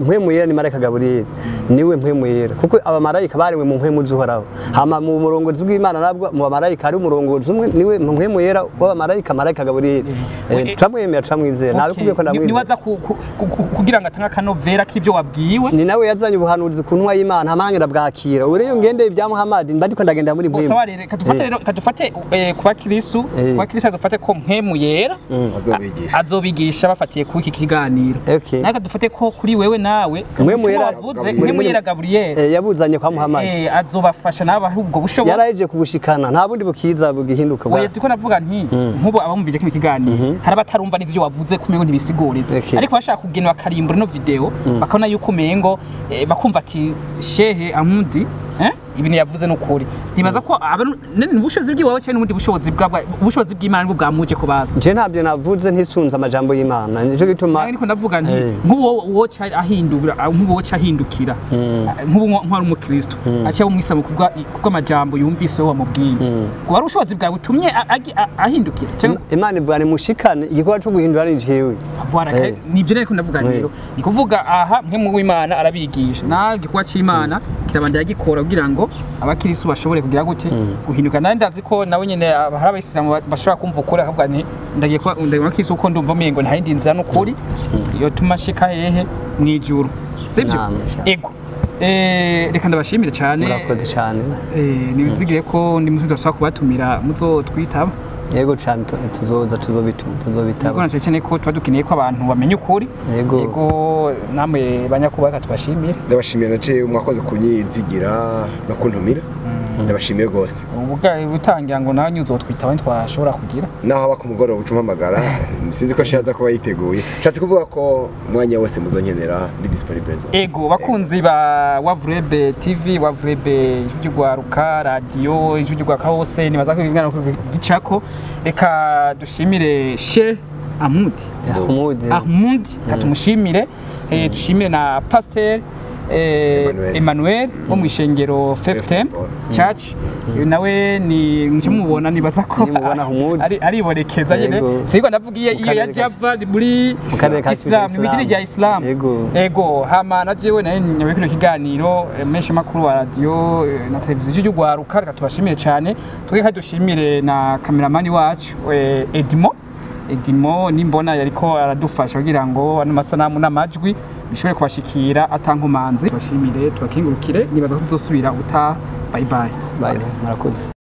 mpwemu yera ni marayika Gabriel niwe mpwemu yera kuko abamarayika bariwe mu mpwemu z'uhoraho hama mu murongozi bw'Imana nabwo mu bamarayika ari umurongozi umwe niwe mpwemu yera w'abamarayika marayika Gabriel turamwemera turamwizera nabikubwiye ko ndamwizera niwaza kugira ngo atanga kanovera k'ibyo wabwiye ni nawe yazanye ubuhanuzi ku ntwa y'Imana hamangira bwakira uriyo ngende ibya Muhammad ndiko ndagenda muri mpwemu kadufate kuba Kristo dufate ko mpwemu yera azobigisha bafatiye ku iki kiganiro naka dufate ko kuri wewe nawe mpwemu yera Gabriel yabuzanye kwa Muhammad azobafasha n'abahubwo bushoboka yaraje kubushikana nta bundi bukiza bugihinduka oya ndiko navuga nti nkubo abamuvije kino kiganiro hari abatarumva n'ivyo wavuze kumengo ntibisigurize ariko bashaka kugena bakarimbura no video bakabona yuko mengo bakumva ati shehe Humudi ibintu yavuze n'ukuri nibaza ko ubushobozi bw'iwawe cyane n'ubundi bushobozi bw'Imana nibwo bwamuje ko baza je ntabyo navuze ntisunza amajambo y'Imana nico gituma ariko ndavuga nti nk'uwo woca ahindukira nk'ubu nk'ari umukristo acha umwisaba kubw'amajambo yumvise wo wamubwiye ngo wari ubushobozi bwawe utumye ahindukira Imana ibwane mushikane igikorwa cyo guhindura ari jewe nibyo rero ndavuga rero ni kuvuga aha mpwemu w'Imana arabigisha na igikorwa cy'Imana kitabanda yagikora kugira ngo abakristo bashobore kugira gute guhinduka nandi ndazi ko nawe nyene hari abayisilamu bashobora kumva ukuri akavuga nti ndagiye kwa abakristo uko ndumva mengo nta yindi nzira n'ukuri iyo tumashika hehe mwijuru sivyo ego reka ndabashimire cyane murakoze cyane nibizigire ko ndi muzindo ashaka kubatumira muzo twitaba yego cyane tuzobitaba none cyane ko tuba dukeneye ko abantu bamenya ukuri yego namwe banyakubaka tubashimire ndabashimiye nace mwakoze kunyizigira no kuntumira ndabashimiye rwose ubutangira ngo nawe uzotwitaba twashobora kugira naho aba ku mugoroba ucumpamagara sinzi ko shaza kuba yiteguye nshatse kuvuga ko umwanya wose muzonyenera ndi disponible ego bakunzi ba Wavrebe TV Wavrebe ijwi rwaruka radio ijwi rwaruka hose nibaza ko ibingana ko gicako reka dushimire Sheikh Humudi katumushimire dushimire na Pasteur Emmanuel wo mwishengero 5th Church nawe ni mubona nibaza ko aribonekeza nyene siko ndavugiye iyo yajava muri Islam n'ibigiri rya Islam ego hama najewe naye nyawe kino kiganiro meshe makuru wa radio na televiziyo y'ugwaruka reka tubashimire cyane twege dushimire na cameraman wacu Edimo nimbona yariko aradufasha kugira ngo ano masanamu n'amajwi bishobore kubashikira atankomanze bashimire tubakingurukire nibaza ko tuzosubira uta bye murakoze